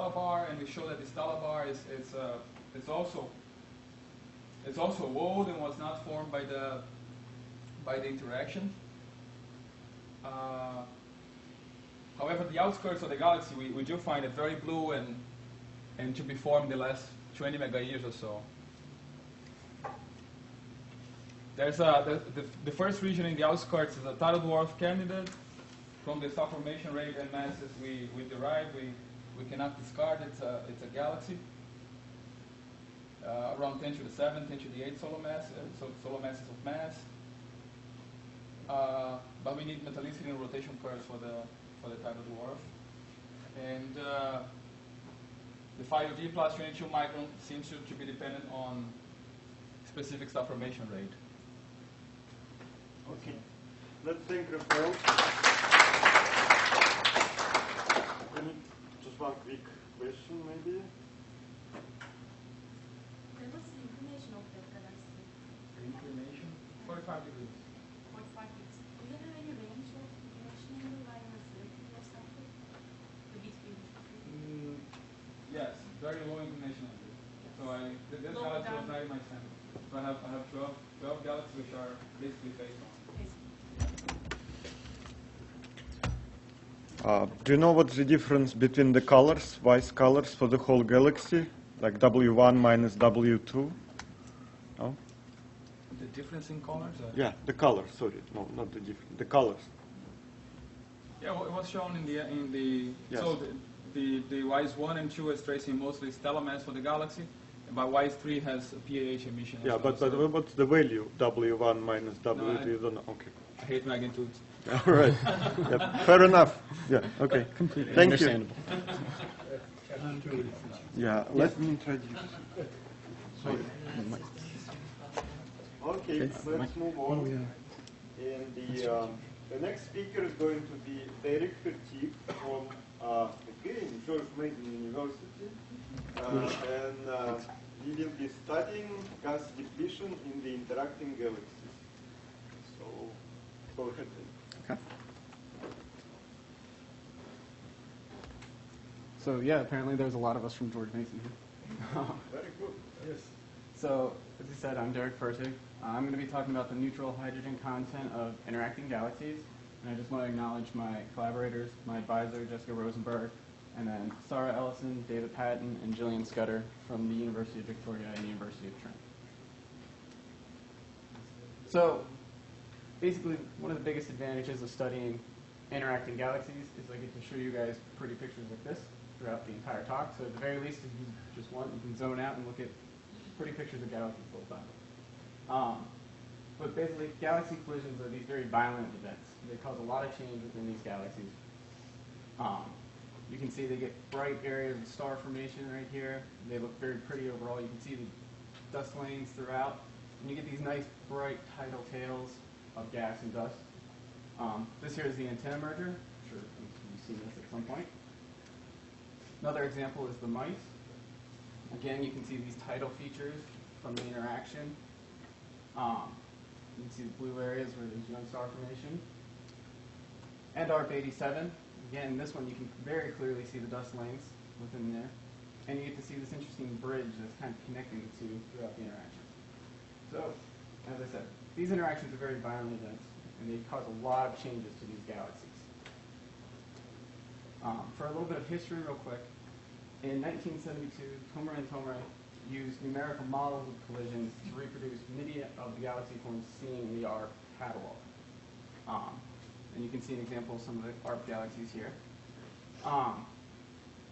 bar, and we showed that the stellar bar is also old and was not formed by the interaction. However, the outskirts of the galaxy, we do find it very blue and to be formed in the last 20 megayears or so. There's the first region in the outskirts is a tidal dwarf candidate. From the star formation rate and masses we derive, we cannot discard. It's a galaxy. Around 10 to the 7, 10 to the 8 solar masses of mass. But we need metallicity and rotation curves for the tidal dwarf. And the phi UV plus 22 micron seems to be dependent on specific star formation rate. Okay. Let's take Rafael. Just one quick question, maybe. What's the inclination of that galaxy? Inclination? 45 degrees. 45 degrees. Do you have any range of inclination in the line of reflecting or something? The between? Yes, very low inclination on this. So this galaxy was not in my sample. So I have 12 galaxies which are basically face on. Do you know what's the difference between the colors, Weiss colors for the whole galaxy, like W1 minus W2? No? The difference in colors? Yeah, the colors. Sorry, no, not the difference. The colors. Yeah, well, it was shown in the Yes. so the WISE 1 and 2 is tracing mostly stellar mass for the galaxy, but WISE 3 has a PAH emission. Yeah, as well, but so what's the value? W1 minus W2? No, You don't know. Okay. I hate magnitudes. All right. Yep. Fair enough. Yeah. Okay. Completely Thank understandable. you. Yeah. Let me introduce. Sorry. Okay. Let's move on. And the next speaker is going to be Derek Fertig from again George Mason University, and he will be studying gas depletion in the interacting galaxies. So go ahead. Okay. So yeah, apparently there's a lot of us from George Mason here. Very good. Yes. So as you said, I'm Derek Fertig. I'm going to be talking about the neutral hydrogen content of interacting galaxies. And I just want to acknowledge my collaborators, my advisor, Jessica Rosenberg, and then Sarah Ellison, David Patton, and Jillian Scudder from the University of Victoria and the University of Trent. So basically, one of the biggest advantages of studying interacting galaxies is I get to show you guys pretty pictures like this throughout the entire talk. So at the very least, if you just want, you can zone out and look at pretty pictures of galaxies the whole time. But basically, galaxy collisions are these very violent events. They cause a lot of change within these galaxies. You can see they get bright areas of star formation right here. They look very pretty overall. You can see the dust lanes throughout. And you get these nice, bright tidal tails of gas and dust. This here is the antenna merger. I'm sure you've seen this at some point. Another example is the mice. Again, you can see these tidal features from the interaction. You can see the blue areas where there's young star formation. And ARP-87. Again, this one you can very clearly see the dust lanes within there. And you get to see this interesting bridge that's kind of connecting the two throughout the interaction. So, as I said, these interactions are very violent events, and they cause a lot of changes to these galaxies. For a little bit of history real quick, in 1972, Tomre and Tomre used numerical models of collisions to reproduce many of the galaxy forms seen in the ARP catalog. And you can see an example of some of the ARP galaxies here.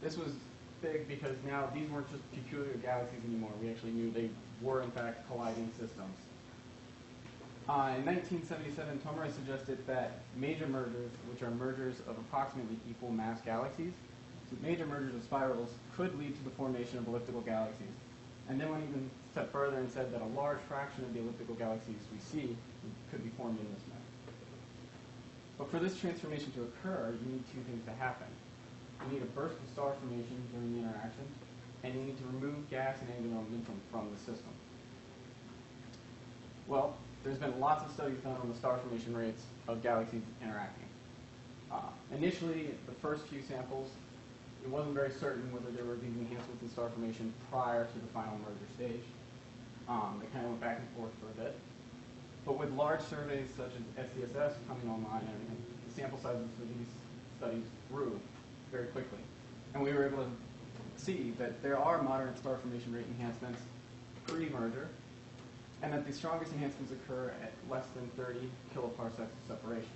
This was big because now these weren't just peculiar galaxies anymore. We actually knew they were, in fact, colliding systems. In 1977, Tomre suggested that major mergers, which are mergers of approximately equal mass galaxies, so major mergers of spirals could lead to the formation of elliptical galaxies. And then went even a step further and said that a large fraction of the elliptical galaxies we see could be formed in this manner. But for this transformation to occur, you need two things to happen. You need a burst of star formation during the interaction, and you need to remove gas and angular momentum from the system. Well, there's been lots of studies done on the star formation rates of galaxies interacting. Initially, the first few samples, it wasn't very certain whether there were these enhancements in star formation prior to the final merger stage. They kind of went back and forth for a bit. But with large surveys such as SDSS coming online and everything, the sample sizes for these studies grew very quickly. And we were able to see that there are moderate star formation rate enhancements pre-merger, and that the strongest enhancements occur at less than 30 kiloparsecs of separation.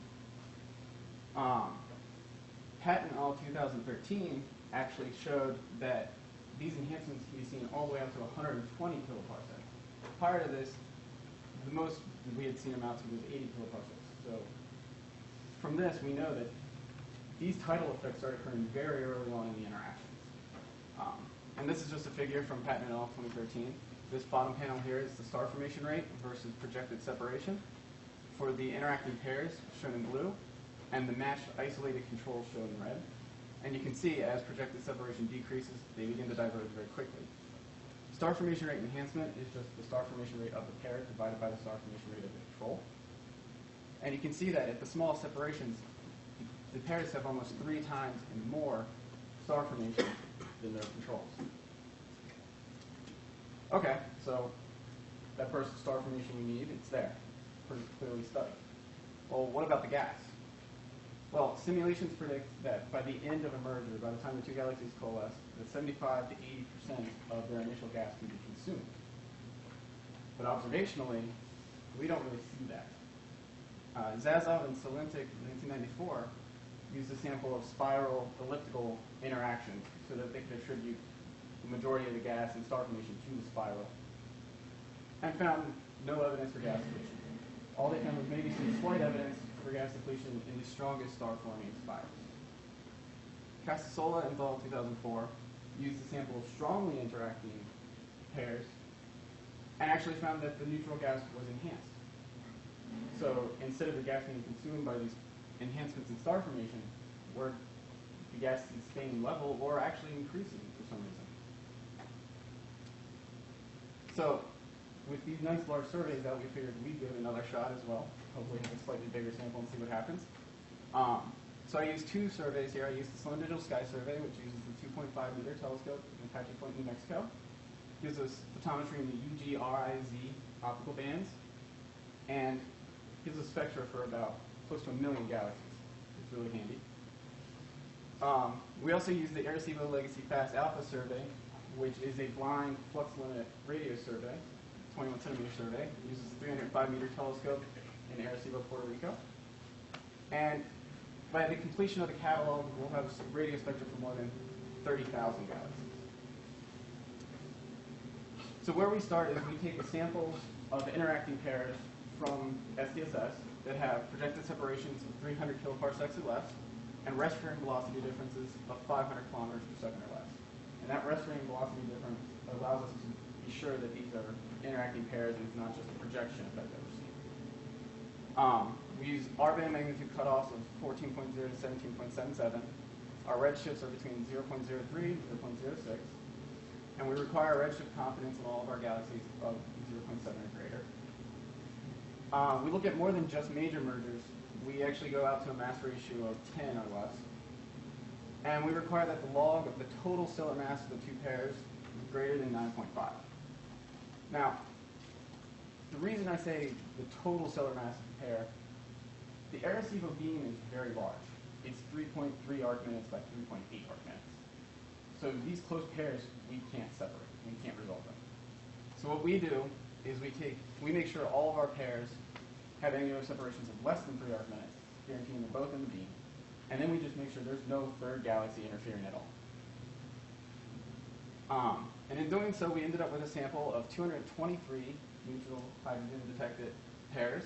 Patton et al. 2013 actually showed that these enhancements can be seen all the way up to 120 kiloparsecs. Prior to this, the most we had seen them out to was 80 kiloparsecs. So from this, we know that these tidal effects start occurring very early on in the interactions. And this is just a figure from Patton et al. 2013. This bottom panel here is the star formation rate versus projected separation for the interacting pairs shown in blue, and the matched isolated controls shown in red. And you can see as projected separation decreases, they begin to diverge very quickly. Star formation rate enhancement is just the star formation rate of the pair divided by the star formation rate of the control. And you can see that at the small separations, the pairs have almost 3 times and more star formation than their controls. Okay, so that burst of star formation we need, it's there, pretty clearly studied. Well, what about the gas? Well, simulations predict that by the end of a merger, by the time the two galaxies coalesce, that 75 to 80% of their initial gas can be consumed. But observationally, we don't really see that. Zazov and Salentik in 1994 used a sample of spiral elliptical interactions so that they could attribute the majority of the gas and star formation to the spiral, and found no evidence for gas depletion. All they found was maybe some slight evidence for gas depletion in the strongest star-forming spirals. Casasola and al. 2004 used a sample of strongly interacting pairs and actually found that the neutral gas was enhanced. So instead of the gas being consumed by these enhancements in star formation, were the gas staying level or actually increasing for some reason. So with these nice large surveys out, we figured we'd give it another shot as well. Hopefully have a slightly bigger sample and see what happens. So I used 2 surveys here. I used the Sloan Digital Sky Survey, which uses the 2.5-meter telescope in Apache Point, New Mexico. Gives us photometry in the UG-RIZ optical bands, and gives us spectra for about close to 1 million galaxies. It's really handy. We also use the Arecibo Legacy Fast Alpha Survey, which is a blind flux limit radio survey, 21 centimeter survey. It uses a 305 meter telescope in Arecibo, Puerto Rico. And by the completion of the catalog, we'll have radio spectra for more than 30,000 galaxies. So where we start is we take a sample of interacting pairs from SDSS that have projected separations of 300 kiloparsecs or less, and rest frame velocity differences of 500 kilometers per second or less. And that rest frame velocity difference allows us to be sure that these are interacting pairs and it's not just a projection effect that we're seeing. We use R-band magnitude cutoffs of 14.0 to 17.77. Our redshifts are between 0.03 and 0.06. And we require a redshift confidence in all of our galaxies of 0.7 or greater. We look at more than just major mergers. We actually go out to a mass ratio of 10 or less. And we require that the log of the total stellar mass of the two pairs is greater than 9.5. Now, the reason I say the total stellar mass of the pair, the Arecibo beam is very large. It's 3.3 arc minutes by 3.8 arc minutes. So these close pairs, we can't separate. We can't resolve them. So what we do is we make sure all of our pairs have angular separations of less than 3 arc minutes, guaranteeing they're both in the beam. And then we just make sure there's no third galaxy interfering at all. And in doing so, we ended up with a sample of 223 neutral hydrogen detected pairs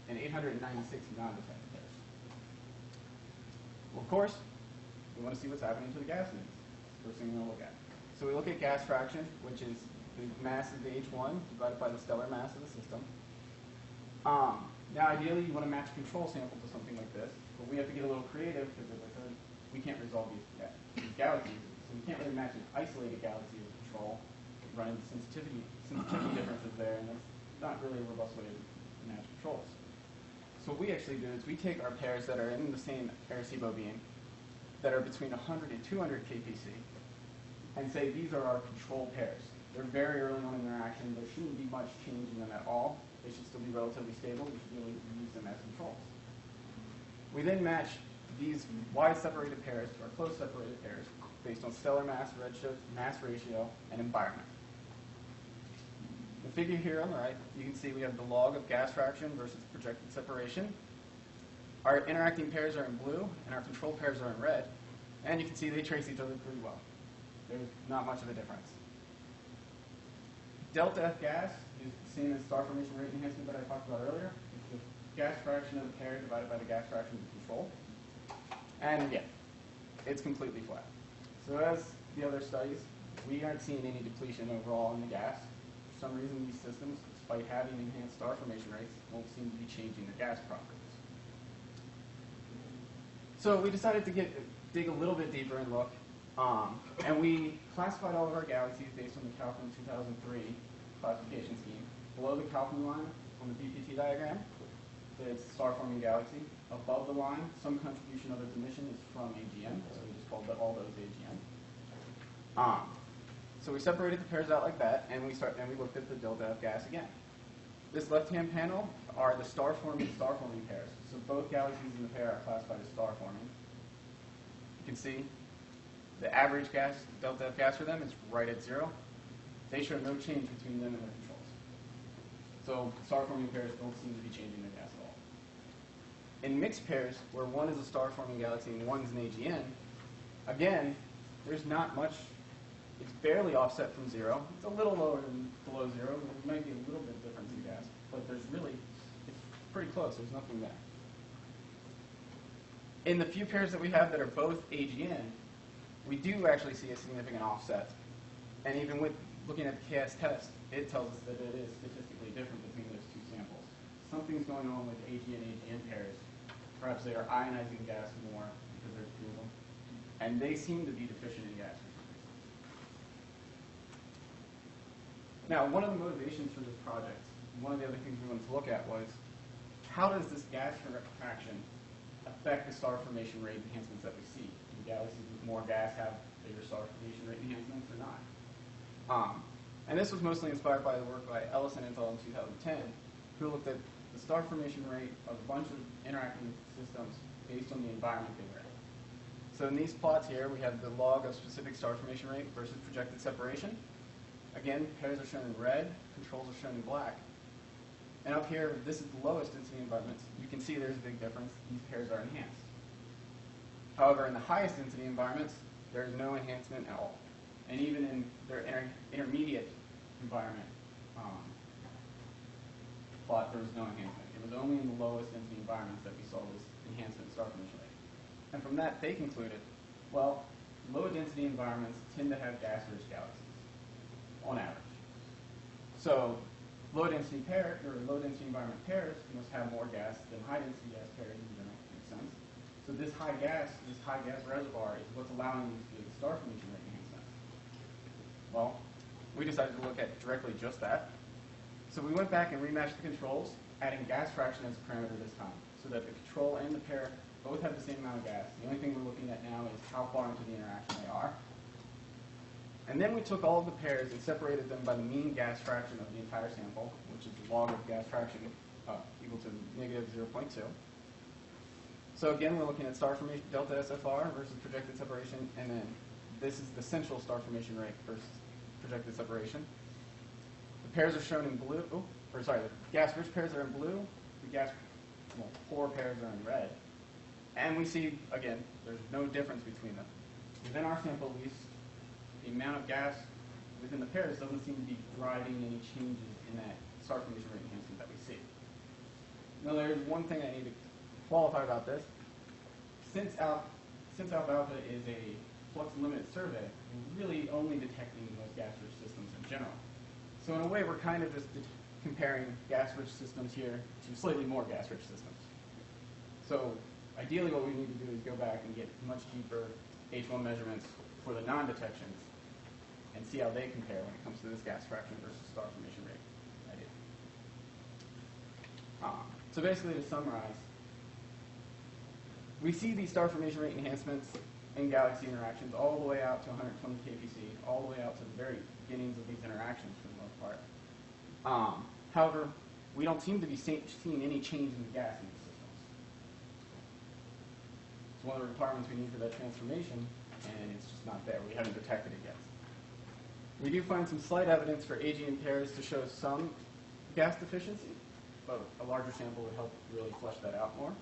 and 896 non-detected pairs. Well, of course, we want to see what's happening to the gas needs. First thing we're going to look at. So we look at gas fraction, which is the mass of the H1 divided by the stellar mass of the system. Now, ideally, you want to match a control sample to something like this, but we have to get a little creative because, as I said, we can't resolve these galaxies. So we can't really match an isolated galaxy as a control, run into sensitivity differences there, and that's not really a robust way to match controls. So what we actually do is we take our pairs that are in the same Arecibo beam, that are between 100 and 200 kpc, and say these are our control pairs. They're very early on in interaction. There shouldn't be much change in them at all. They should still be relatively stable. We should be able to use them as controls. We then match these wide separated pairs to our close separated pairs based on stellar mass, redshift, mass ratio, and environment. The figure here on the right, you can see we have the log of gas fraction versus projected separation. Our interacting pairs are in blue, and our control pairs are in red. And you can see they trace each other pretty well. There's not much of a difference. Delta F gas is the same as star formation rate enhancement that I talked about earlier. It's the gas fraction of the pair divided by the gas fraction of the control. And yeah, it's completely flat. So as the other studies, we aren't seeing any depletion overall in the gas. For some reason, these systems, despite having enhanced star formation rates, won't seem to be changing their gas properties. So we decided to dig a little bit deeper and look. And we classified all of our galaxies based on the Kaufman 2003 classification scheme. Below the Kaufman line on the BPT diagram, it's a star-forming galaxy. Above the line, some contribution of its emission is from AGN, so we just called all those AGN. So we separated the pairs out like that, and we looked at the delta F gas again. This left-hand panel are the star-forming pairs. So both galaxies in the pair are classified as star-forming. You can see the average gas, delta F gas for them is right at 0. They show no change between them and their controls. So star-forming pairs don't seem to be changing their gas at all. In mixed pairs, where one is a star-forming galaxy and one's an AGN, again, there's not much. It's barely offset from 0. It's a little lower than below 0. There might be a little bit difference in gas, but it's pretty close. There's nothing there. In the few pairs that we have that are both AGN, we do actually see a significant offset. And even with looking at the KS test, it tells us that it is statistically different between those two samples. Something's going on with AGN pairs. Perhaps they are ionizing gas more because there's two of them. And they seem to be deficient in gas. Now, one of the motivations for this project, one of the other things we wanted to look at was, how does this gas fraction affect the star formation rate enhancements that we see? Do galaxies with more gas have bigger star formation rate enhancements or not? And this was mostly inspired by the work by Ellison et al. In 2010, who looked at the star formation rate of a bunch of interacting systems based on the environment they were in. So in these plots here, we have the log of specific star formation rate versus projected separation. Again, pairs are shown in red, controls are shown in black. And up here, this is the lowest density environments. You can see there's a big difference. These pairs are enhanced. However, in the highest density environments, there is no enhancement at all. And even in their intermediate environment plot, there was no enhancement. It was only in the lowest density environments that we saw this enhancement in star formation rate. And from that, they concluded, well, low density environments tend to have gas-rich galaxies, on average. So low density environment pairs must have more gas than high density gas pairs in general. Makes sense. So this high gas reservoir is what's allowing these big star formation rate enhancements. Well, we decided to look at directly just that. So we went back and rematched the controls, adding gas fraction as a parameter this time, so that the control and the pair both have the same amount of gas. The only thing we're looking at now is how far into the interaction they are. And then we took all of the pairs and separated them by the mean gas fraction of the entire sample, which is the log of gas fraction equal to negative 0.2. So again, we're looking at star formation delta SFR versus projected separation, and then this is the central star formation rate versus projected separation. The pairs are shown in blue, the gas-rich pairs are in blue, the poor pairs are in red. And we see, again, there's no difference between them. Within our sample, at least, the amount of gas within the pairs doesn't seem to be driving any changes in that star formation rate enhancement that we see. Now, there's one thing I need to qualify about this. Since alpha is a flux limited survey, we're really only detecting those gas-rich systems in general. So in a way, we're kind of just comparing gas-rich systems here to slightly more gas-rich systems. So ideally, what we need to do is go back and get much deeper H1 measurements for the non-detections and see how they compare when it comes to this gas fraction versus star formation rate idea. So basically, to summarize, we see these star formation rate enhancements in galaxy interactions all the way out to 120 kpc, all the way out to the very beginnings of these interactions for the most part. However, we don't seem to be seeing any change in the gas in these systems. It's one of the requirements we need for that transformation, and it's just not there. We haven't detected it yet. We do find some slight evidence for AGN pairs to show some gas deficiency, but a larger sample would help really flesh that out more.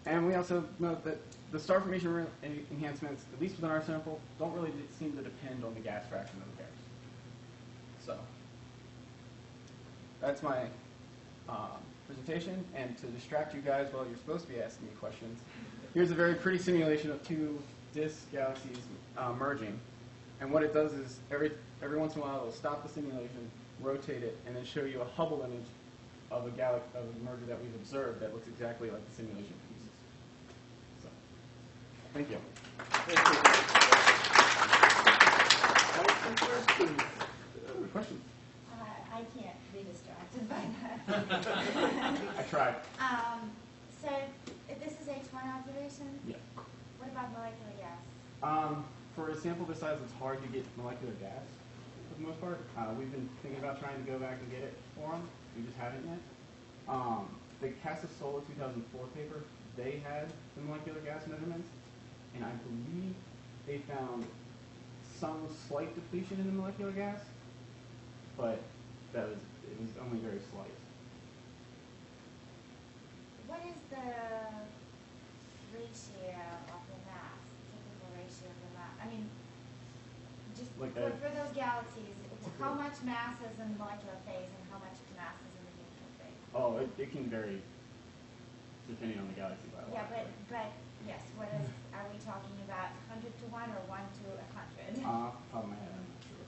And we also note that the star formation enhancements, at least within our sample, don't really seem to depend on the gas fraction of the pairs. So that's my presentation. And to distract you guys while you're supposed to be asking me questions, here's a very pretty simulation of two disk galaxies merging. And what it does is every once in a while it'll stop the simulation, rotate it, and then show you a Hubble image of a merger that we've observed that looks exactly like the simulation pieces. So, thank you. Questions? I can't be distracted by that. I tried. So, if this is H1 observation? Yeah. What about molecular gas? For a sample this size, it's hard to get molecular gas for the most part. We've been thinking about trying to go back and get it for them. We just haven't yet. The Casasola 2004 paper, they had the molecular gas measurements, and I believe they found some slight depletion in the molecular gas, but it was only very slight. What is the ratio of the mass, typical ratio of the mass? I mean, just Like for those galaxies, how much mass is in the molecular phase and how much mass is in the neutral phase? Oh, it can vary depending on the galaxy by a lot. Yeah, but yes, what is, are we talking about 100 to 1 or 1 to 100? Off the top of my head, I'm not sure.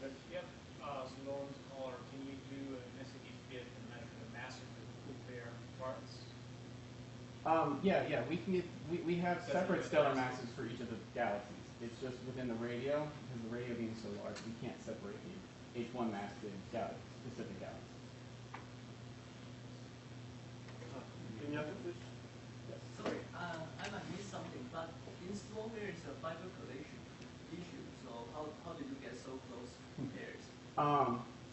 If you have some Nolan's color, can you do an SAT fit and measure the mass of the pair parts? Yeah, we can get, we have separate stellar masses for each of the galaxies. It's just within the radio, because the radio being so large, we can't separate the H1 mass to specific galaxies. Can you have it, please? Yes. Sorry, I might miss something, but in small pairs, a fiber collation issue. So how did you get so close pairs?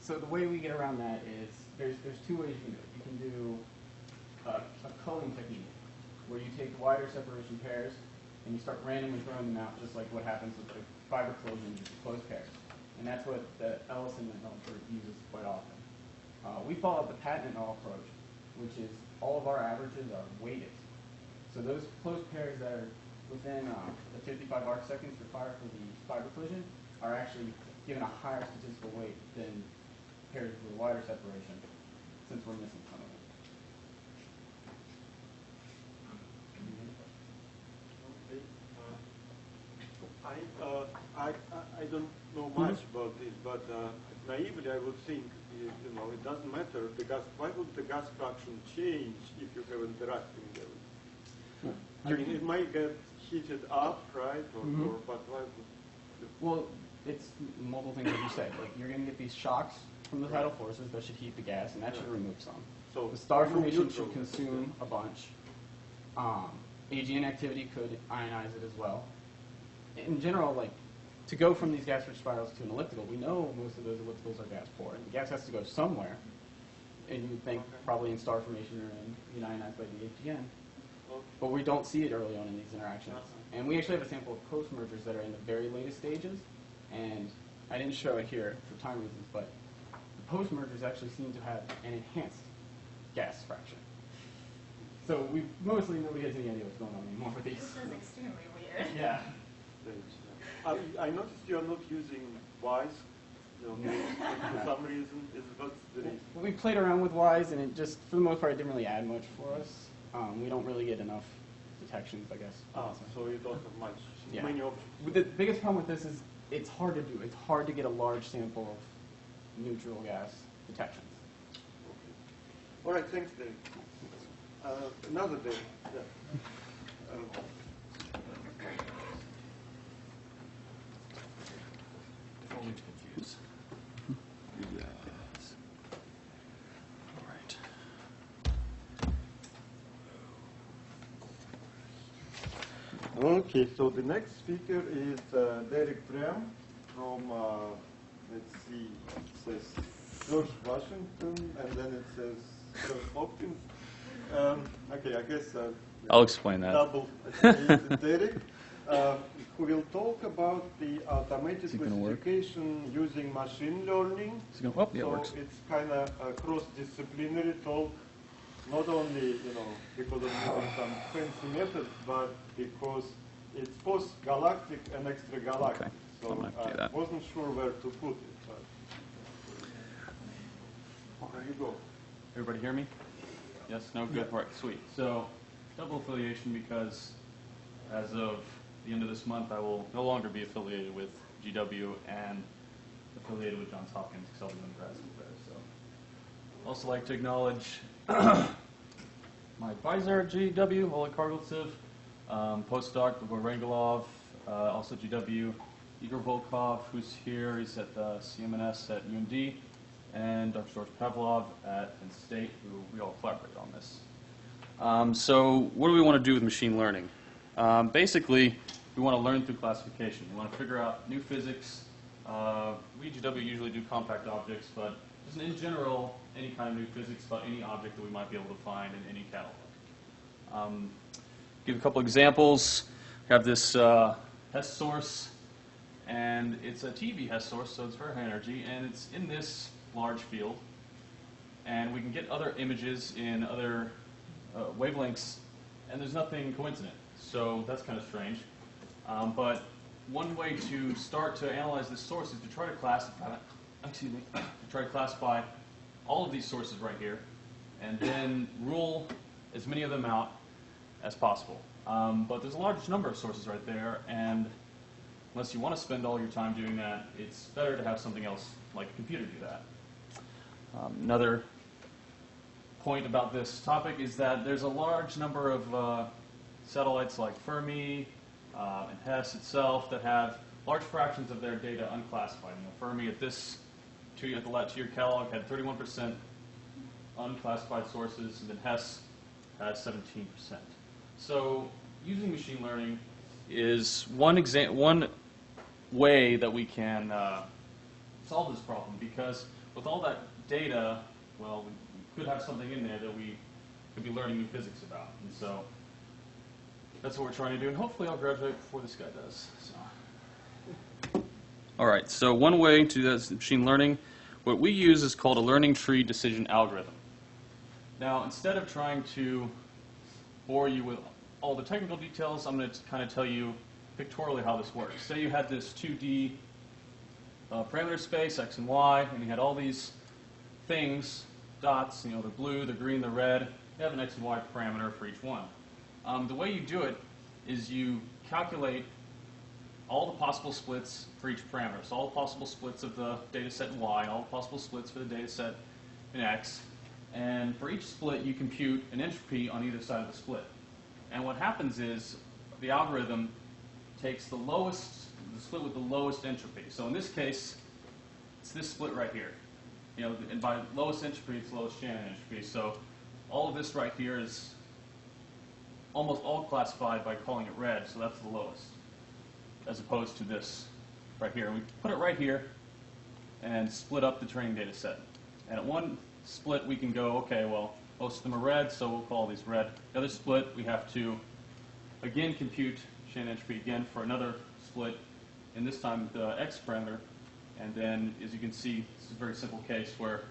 So the way we get around that is there's two ways you can do it. You can do a culling technique, where you take wider separation pairs and you start randomly throwing them out, just like what happens with the fiber closures, closed pairs. And that's what the Ellison developer uses quite often. We follow the patent-null approach, which is all of our averages are weighted. So those closed pairs that are within the 55 arc seconds required for the fiber collision are actually given a higher statistical weight than pairs with a wider separation, since we're missing some of them. I don't know much about this, but naively I would think, it doesn't matter. Why would the gas fraction change if you have interacting levels? I mean, it might get heated up, right? But why would? Well, it's multiple things that you said. Like you're going to get these shocks from the tidal forces that should heat the gas, and that should remove some. So the star formation should consume a bunch. AGN activity could ionize it as well. In general, like to go from these gas-rich spirals to an elliptical, we know most of those ellipticals are gas-poor. And the gas has to go somewhere, and you would think probably in star formation or in ionized by the AGN. But we don't see it early on in these interactions. And we actually have a sample of post-mergers that are in the very latest stages. And I didn't show it here for time reasons, but the post-mergers actually seem to have an enhanced gas fraction. So nobody has any idea what's going on anymore with these. This is extremely weird. Yeah. I noticed you are not using Wise, for some reason. What's the reason? We played around with Wise, and it just, for the most part, it didn't really add much for us. We don't really get enough detections, I guess. So you don't have much, many options. The biggest problem with this is it's hard to do. It's hard to get a large sample of neutral gas detections. Okay. All right, thanks, Dave. Another day. Yeah. Only to confuse. Yes. All right. Okay, so the next speaker is Derek Prem from, let's see, it says George Washington, and then it says Johns Hopkins. Okay, I guess I'll explain that. Double Derek, who will talk about the automated classification using machine learning. Yeah, So it works. it's kind of a cross-disciplinary talk, not only because of using some fancy methods, but because it's both galactic and extragalactic. Okay. So I wasn't sure where to put it. But there you go. Everybody hear me? Yes? No? Good. Right. Sweet. So, double affiliation because as of the end of this month, I will no longer be affiliated with GW and affiliated with Johns Hopkins because I'll be doing grad school there. So, I'd also like to acknowledge my advisor at GW, Oleg Kargultsev, postdoc Igor Rangelov, also GW, Igor Volkov, who's here. He's at the CMNS at UMD. And Dr. George Pavlov at Penn State, who we all collaborate on this. So what do we want to do with machine learning? Basically, we want to learn through classification. We want to figure out new physics. We at GW usually do compact objects, but just in general, any kind of new physics about any object that we might be able to find in any catalog. Give a couple examples. We have this Hess source, and it's a TV Hess source, so it's very high energy, and it's in this large field, and we can get other images in other wavelengths, and there's nothing coincident. So that's kind of strange. But one way to start to analyze this source is to try to classify, all of these sources right here, and then rule as many of them out as possible. But there's a large number of sources right there, and unless you want to spend all your time doing that, it's better to have something else like a computer do that. Another point about this topic is that there's a large number of satellites like Fermi and Hess itself that have large fractions of their data unclassified. Fermi at this two-year catalog had 31% unclassified sources, and then Hess has 17%. So using machine learning is one way that we can solve this problem, because with all that data, well, we could have something in there that we could be learning new physics about. And so that's what we're trying to do, and hopefully I'll graduate before this guy does. So. All right, so one way to do that is machine learning. What we use is called a learning tree decision algorithm. Now, instead of trying to bore you with all the technical details, I'm going to kind of tell you pictorially how this works. Say you had this 2D parameter space, x and y, and you had all these things, dots, the blue, the green, the red. You have an x and y parameter for each one. The way you do it is you calculate all the possible splits for each parameter. So all the possible splits of the data set in y, and all the possible splits for the data set in x. And for each split, you compute an entropy on either side of the split. And what happens is the algorithm takes the split with the lowest entropy. So in this case, it's this split right here. And by lowest entropy, it's lowest Shannon entropy. So all of this right here is almost all classified by calling it red, so that's the lowest, as opposed to this right here. We put it right here and split up the training data set. And at one split, we can go, okay, well, most of them are red, so we'll call these red. The other split, we have to, again, compute Shannon entropy again for another split, and this time the x parameter. And then, as you can see, this is a very simple case where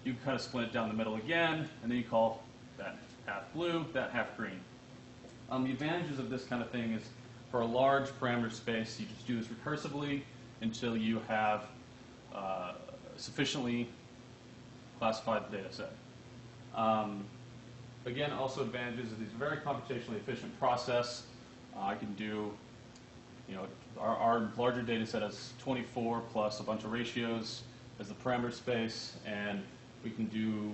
you kind of split it down the middle again, and then you call that half blue, that half green. The advantages of this kind of thing is for a large parameter space, you just do this recursively until you have sufficiently classified the data set. Again, also advantages of these very computationally efficient process. I can do, our larger data set has 24 plus a bunch of ratios as the parameter space, and we can do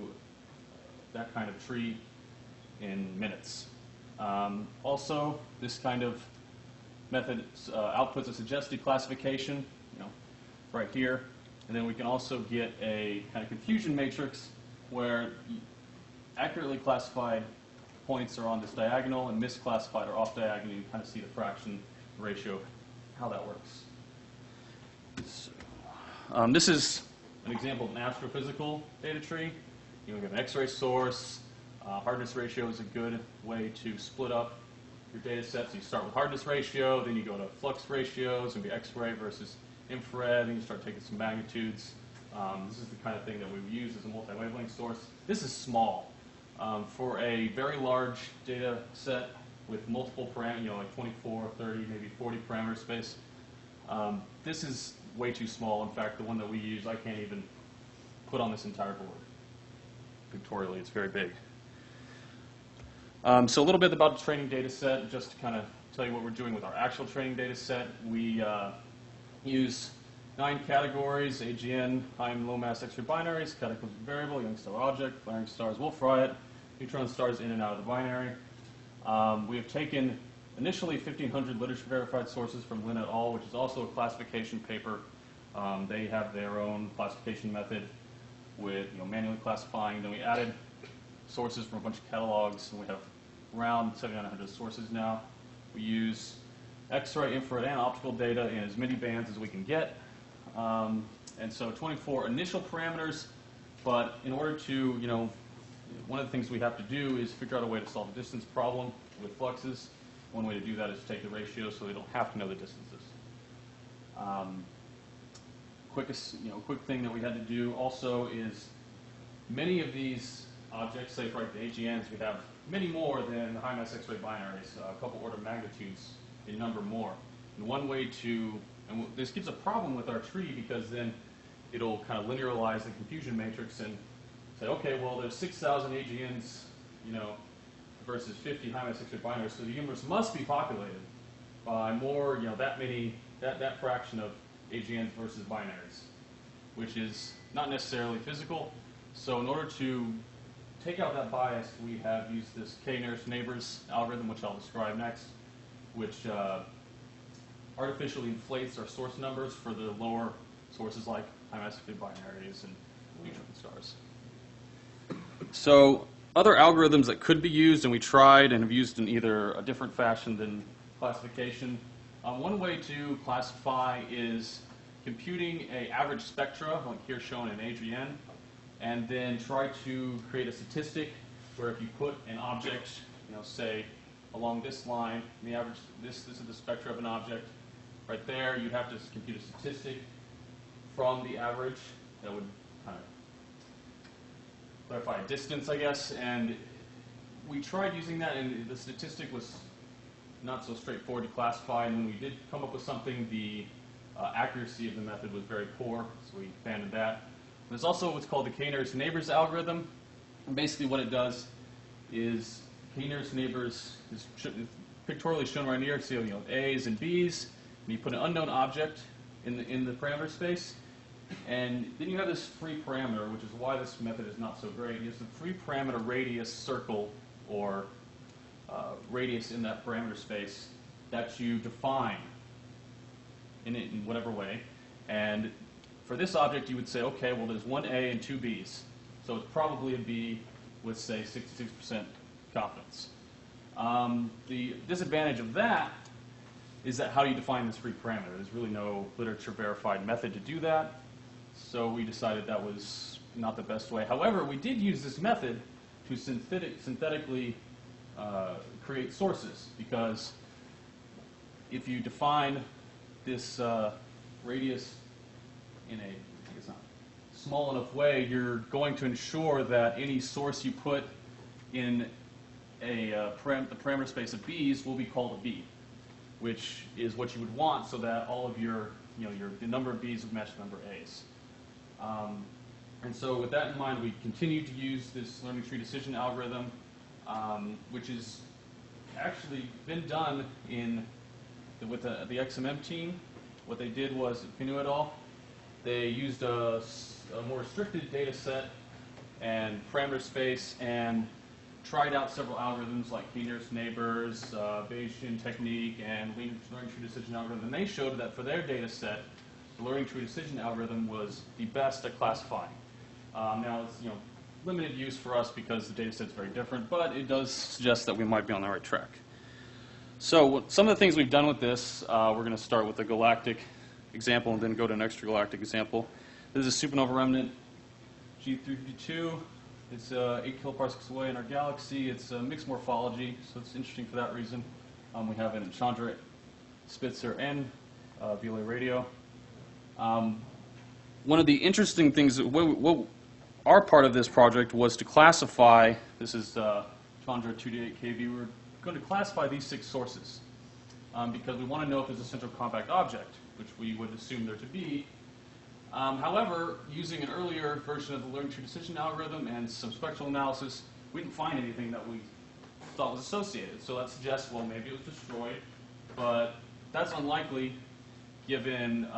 that kind of tree in minutes. Also, this kind of method outputs a suggested classification, right here. And then we can also get a kind of confusion matrix where accurately classified points are on this diagonal and misclassified are off diagonal. You kind of see the fraction ratio, how that works. So, this is an example of an astrophysical data tree. We have an X-ray source. Hardness ratio is a good way to split up your data sets. You start with hardness ratio, then you go to flux ratios, and be X-ray versus infrared, and you start taking some magnitudes. This is the kind of thing that we would use as a multi-wavelength source. This is small. For a very large data set with multiple parameters, like 24, 30, maybe 40 parameter space, this is way too small. In fact, the one that we use, I can't even put on this entire board. Pictorially, it's very big. So a little bit about the training data set, just to kind of tell you what we're doing with our actual training data set. We use 9 categories: AGN, high and low mass X-ray binaries, cataclysmic variable, young stellar object, flaring stars, Wolf Riot, neutron stars in and out of the binary. We have taken initially 1,500 literature verified sources from Lin et al., which is also a classification paper. They have their own classification method with manually classifying. Then we added sources from a bunch of catalogs, and we have around 7,900 sources now. We use X-ray, infrared, and optical data in as many bands as we can get. And so 24 initial parameters, but in order to, one of the things we have to do is figure out a way to solve a distance problem with fluxes. One way to do that is to take the ratio so they don't have to know the distances. Quick thing that we had to do also is many of these objects, say for the AGNs, we have many more than the high mass X-ray binaries, a couple order of magnitudes in number more. And one way to, and this gives a problem with our tree because then it'll kind of linearize the confusion matrix and say, okay, well there's 6,000 AGNs, versus 50 high mass X-ray binaries, so the universe must be populated by more, that fraction of AGNs versus binaries, which is not necessarily physical. So in order to take out that bias, we have used this k-nearest neighbors algorithm, which I'll describe next, which artificially inflates our source numbers for the lower sources like high mass binaries and neutron stars. So other algorithms that could be used, and we tried and have used in either a different fashion than classification. One way to classify is computing an average spectra, like here shown in AGN, and then try to create a statistic where if you put an object, say along this line, the average, this is the spectra of an object, right there. You'd have to compute a statistic from the average that would kind of clarify a distance, I guess. And we tried using that, and the statistic was not so straightforward to classify. And when we did come up with something, the accuracy of the method was very poor, so we abandoned that. There's also what's called the k-nearest neighbors algorithm. And basically what it does is k-nearest neighbors is pictorially shown right here. So you know A's and B's, and you put an unknown object in the parameter space, and then you have this free parameter, which is why this method is not so great. It's the free parameter radius circle or radius in that parameter space that you define in whatever way. And for this object, you would say, okay, well, there's one A and two B's. So it's probably a B with, say, 66% confidence. The disadvantage of that is that how do you define this free parameter? There's really no literature-verified method to do that. So we decided that was not the best way. However, we did use this method to synthetically create sources, because if you define this radius in a small enough way, you're going to ensure that any source you put in the parameter space of B's will be called a B, which is what you would want, so that all of your, the number of B's would match the number of A's. And so with that in mind, we continue to use this learning tree decision algorithm, which has actually been done with the XMM team. What they did was, Pinu et al., they used a more restricted data set and parameter space and tried out several algorithms like k-nearest neighbors, Bayesian technique, and learning tree decision algorithm. And they showed that for their data set, the learning tree decision algorithm was the best at classifying. Now it's limited use for us because the data set's very different, but it does suggest that we might be on the right track. So some of the things we've done with this, we're going to start with a galactic example and then go to an extragalactic example. This is a supernova remnant, G352. It's 8 kiloparsecs away in our galaxy. It's a mixed morphology, so it's interesting for that reason. We have it in Chandra, Spitzer, and VLA radio. One of the interesting things, our part of this project was to classify, this is Chandra 2D8 KV, we're going to classify these 6 sources because we want to know if there's a central compact object, which we would assume there to be. However, using an earlier version of the learning tree decision algorithm and some spectral analysis, we didn't find anything that we thought was associated. So that suggests, well, maybe it was destroyed, but that's unlikely given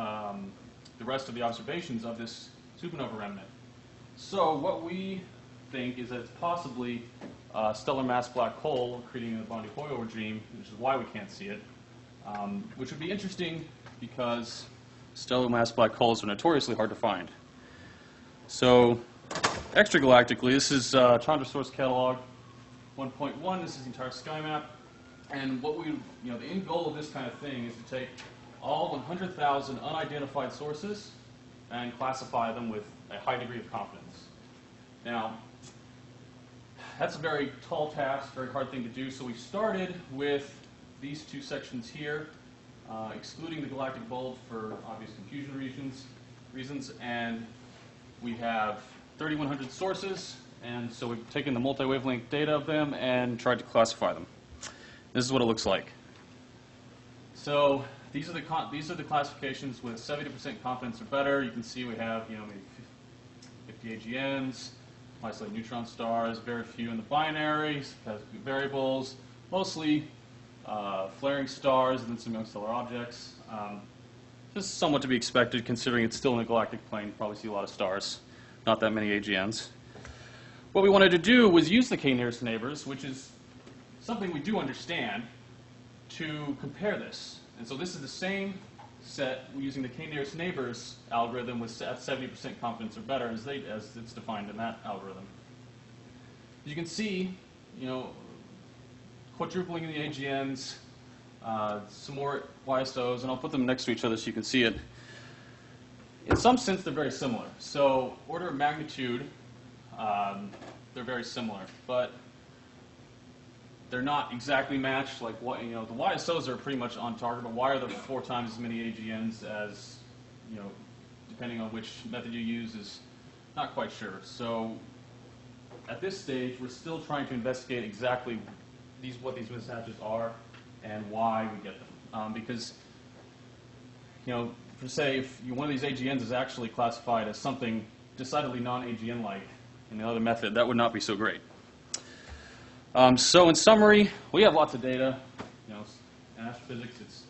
the rest of the observations of this supernova remnant. So what we think is that it's possibly a stellar mass black hole creating a Bondi-Hoyle regime, which is why we can't see it, which would be interesting because stellar mass black holes are notoriously hard to find. So extragalactically, this is Chandra Source Catalog 1.1. This is the entire sky map. And what the end goal of this kind of thing is to take all 100,000 unidentified sources and classify them with a high degree of confidence. Now, that's a very tall task, very hard thing to do. So we started with these 2 sections here, excluding the galactic bulge for obvious confusion reasons, and we have 3,100 sources, and so we've taken the multi-wavelength data of them and tried to classify them. This is what it looks like. So these are the classifications with 70% confidence or better. You can see we have maybe 50 AGNs, isolated neutron stars, very few in the binaries, has variables, mostly flaring stars and then some young stellar objects. This is somewhat to be expected considering it's still in the galactic plane. You probably see a lot of stars, not that many AGNs. What we wanted to do was use the k-nearest neighbors, which is something we do understand, to compare this. And so this is the same set using the k-nearest neighbors algorithm with 70% confidence or better as it's defined in that algorithm. As you can see, quadrupling the AGNs, some more YSOs, and I'll put them next to each other so you can see it. In some sense, they're very similar. So order of magnitude, they're very similar. But they're not exactly matched. Like what, you know, the YSOs are pretty much on target, but why are there 4 times as many AGNs as, you know, depending on which method you use is not quite sure. So at this stage, we're still trying to investigate exactly what these mismatches are and why we get them. Because, you know, for say if one of these AGNs is actually classified as something decidedly non-AGN-like in the other method, that would not be so great. So in summary, we have lots of data. You know, in astrophysics, it's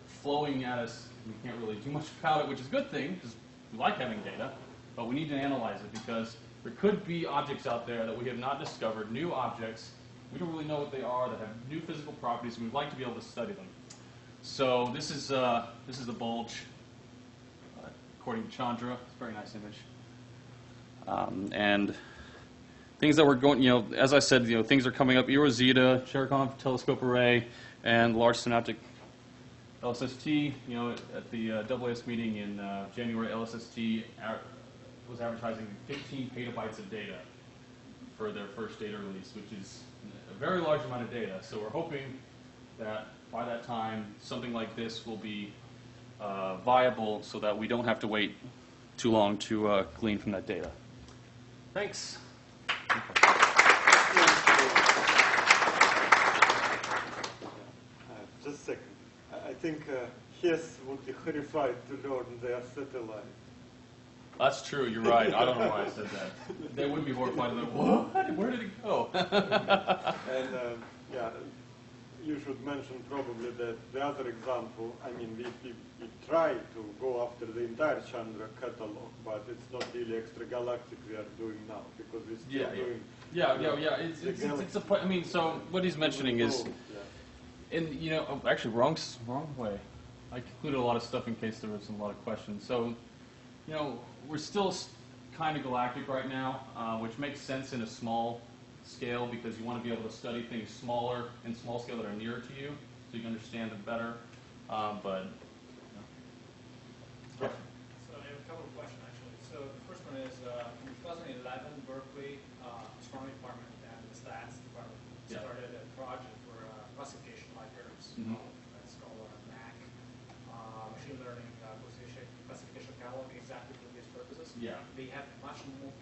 flowing at us. We can't really do much about it, which is a good thing because we like having data, but we need to analyze it because there could be objects out there that we have not discovered, new objects. We don't really know what they are, that have new physical properties, and we'd like to be able to study them. So this is the bulge, according to Chandra. It's a very nice image. And things that we're going, you know, as I said, you know, things are coming up. Rosita, Cherenkov Telescope Array, and Large Synaptic LSST. You know, at the AAS meeting in January, LSST was advertising 15 petabytes of data for their first data release, which is a very large amount of data. So we're hoping that by that time, something like this will be viable so that we don't have to wait too long to glean from that data. Thanks. Just a second. I think Hess would be horrified to learn they are satellite. That's true. You're right. I don't know why I said that. They would be horrified. Like, what? Where did it go? And yeah, you should mention probably that the other example. I mean, we try to go after the entire Chandra catalog, but it's not really extragalactic we are doing now because we're still doing. It's a point. I mean, so what he's mentioning is, and you know, actually, wrong way. I included a lot of stuff in case there was a lot of questions. So, you know, we're still kind of galactic right now, which makes sense in a small scale because you want to be able to study things smaller and small scale that are nearer to you, so you can understand them better. But So I have a couple of questions actually. So the first one is in 2011, Berkeley astronomy department and the stats department started a project for classification libraries. It's called MAC, machine learning classification catalog, exactly for these purposes. Yeah. They have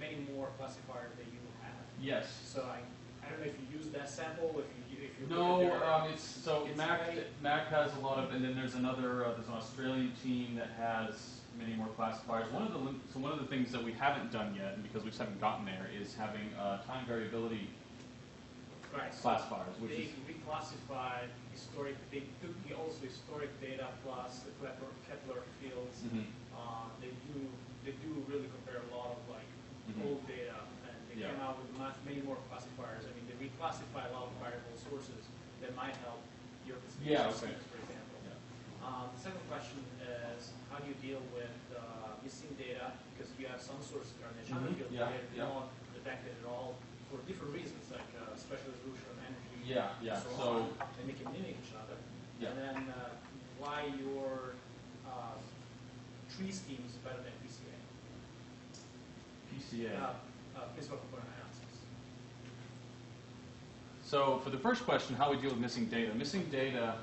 many more classifiers than you have. Yes. So I don't know if you use that sample, if you No, look at Mac has a lot of, and then there's another there's an Australian team that has many more classifiers. One of the things that we haven't done yet, and because we just haven't gotten there, is having time variability classifiers, which they is reclassified historic. They took also historic data plus the Kepler fields. They do really compare a lot of like old data, and they came out with many more classifiers. I mean, they reclassify a lot of variable sources that might help your classification schemes, for example. The second question is, how do you deal with missing data? Because you have some sources that are in the Chandra field that are not detected at all for different reasons, like special resolution, energy, and so on, and they can mimic each other. And then why your tree scheme is better than PCA? Principal component analysis. So for the first question, how we deal with missing data. Missing data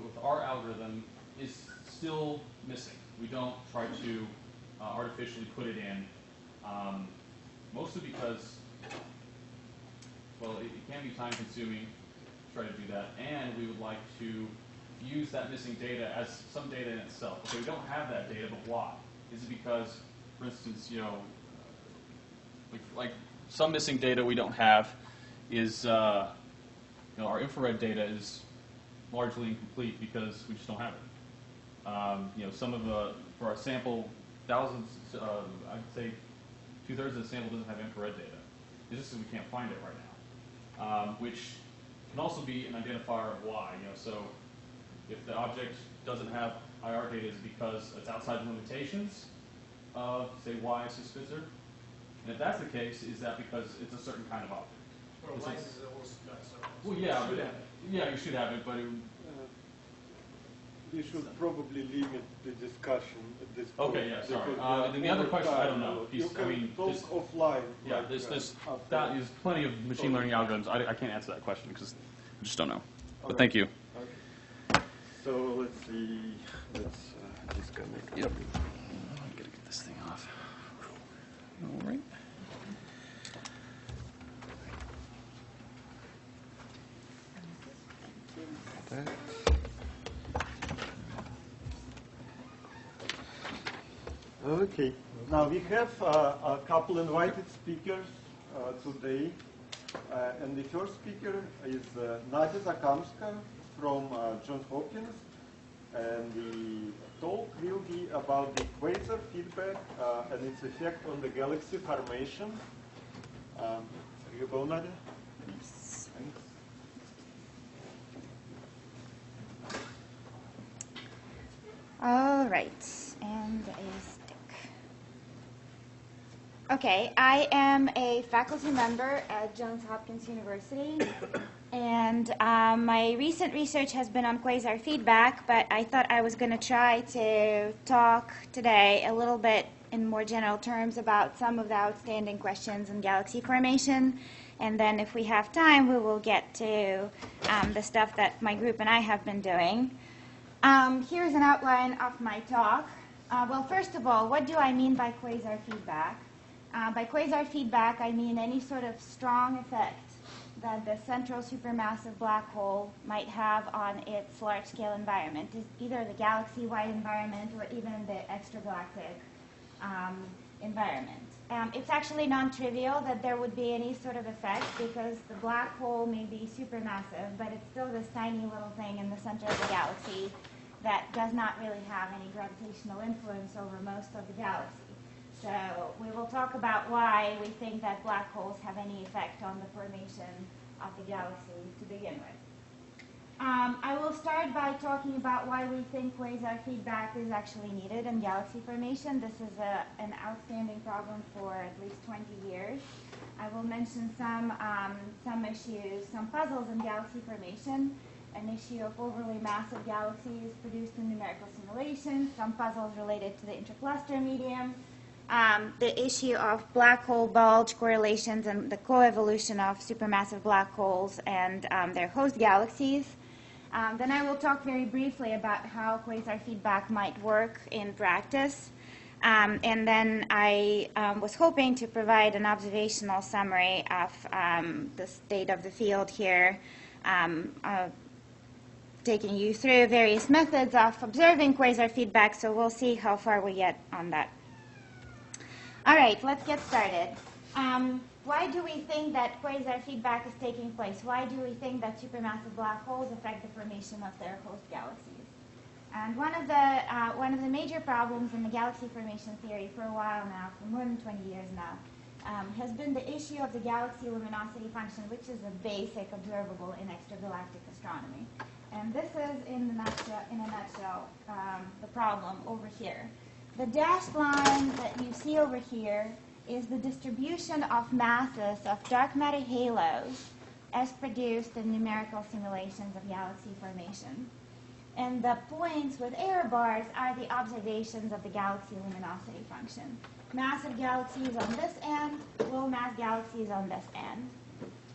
with our algorithm is still missing. We don't try to artificially put it in, mostly because, well, it can be time consuming to try to do that, and we would like to use that missing data as some data in itself. Okay, we don't have that data, but why? Is it because, for instance, you know, like some missing data we don't have is, you know, our infrared data is largely incomplete because we just don't have it. You know, some of the, for our sample, thousands, I'd say 2/3 of the sample doesn't have infrared data. It's just that we can't find it right now, which can also be an identifier of why. You know, so if the object doesn't have IR data, is it because it's outside the limitations of, say, YS or Spitzer? And if that's the case, is that because it's a certain kind of object? Or why is it always well, yeah, but you should have it, but it, we should probably limit the discussion at this point. Okay, yeah, sorry. Because The other question, I don't know. You I can mean, talk this- offline. Yeah, like, that is plenty of machine learning algorithms. I can't answer that question because I just don't know. But Alright. thank you. Okay. So let's see. Let's disconnect. Yep. I'm gonna get this thing off. All right. Okay. Now we have a couple invited speakers today. And the first speaker is Nadia Zakamska from Johns Hopkins. And the talk will be about the quasar feedback and its effect on the galaxy formation. Here you go, Nadia. Yes. Thanks. All right, and a stick. Okay, I am a faculty member at Johns Hopkins University, and my recent research has been on quasar feedback, but I thought I was going to try to talk today a little bit in more general terms about some of the outstanding questions in galaxy formation, and then if we have time, we will get to the stuff that my group and I have been doing. Here's an outline of my talk. Well, first of all, what do I mean by quasar feedback? By quasar feedback, I mean any sort of strong effect that the central supermassive black hole might have on its large-scale environment, either the galaxy-wide environment or even the extragalactic environment. It's actually non-trivial that there would be any sort of effect because the black hole may be supermassive, but it's still this tiny little thing in the center of the galaxy that does not really have any gravitational influence over most of the galaxy. So we will talk about why we think that black holes have any effect on the formation of the galaxy to begin with. I will start by talking about why we think quasar feedback is actually needed in galaxy formation. This is an outstanding problem for at least 20 years. I will mention some issues, some puzzles in galaxy formation, an issue of overly massive galaxies produced in numerical simulations, some puzzles related to the intercluster medium, the issue of black hole bulge correlations and the coevolution of supermassive black holes and their host galaxies. Then I will talk very briefly about how quasar feedback might work in practice. And then I was hoping to provide an observational summary of the state of the field here, taking you through various methods of observing quasar feedback, so we'll see how far we get on that. All right, let's get started. Why do we think that quasar feedback is taking place? Why do we think that supermassive black holes affect the formation of their host galaxies? And one of the major problems in the galaxy formation theory for a while now, for more than 20 years now, has been the issue of the galaxy luminosity function, which is a basic observable in extragalactic astronomy. And this is, in a nutshell, the problem over here. The dashed line that you see over here is the distribution of masses of dark matter halos as produced in numerical simulations of galaxy formation. And the points with error bars are the observations of the galaxy luminosity function. Massive galaxies on this end, low mass galaxies on this end.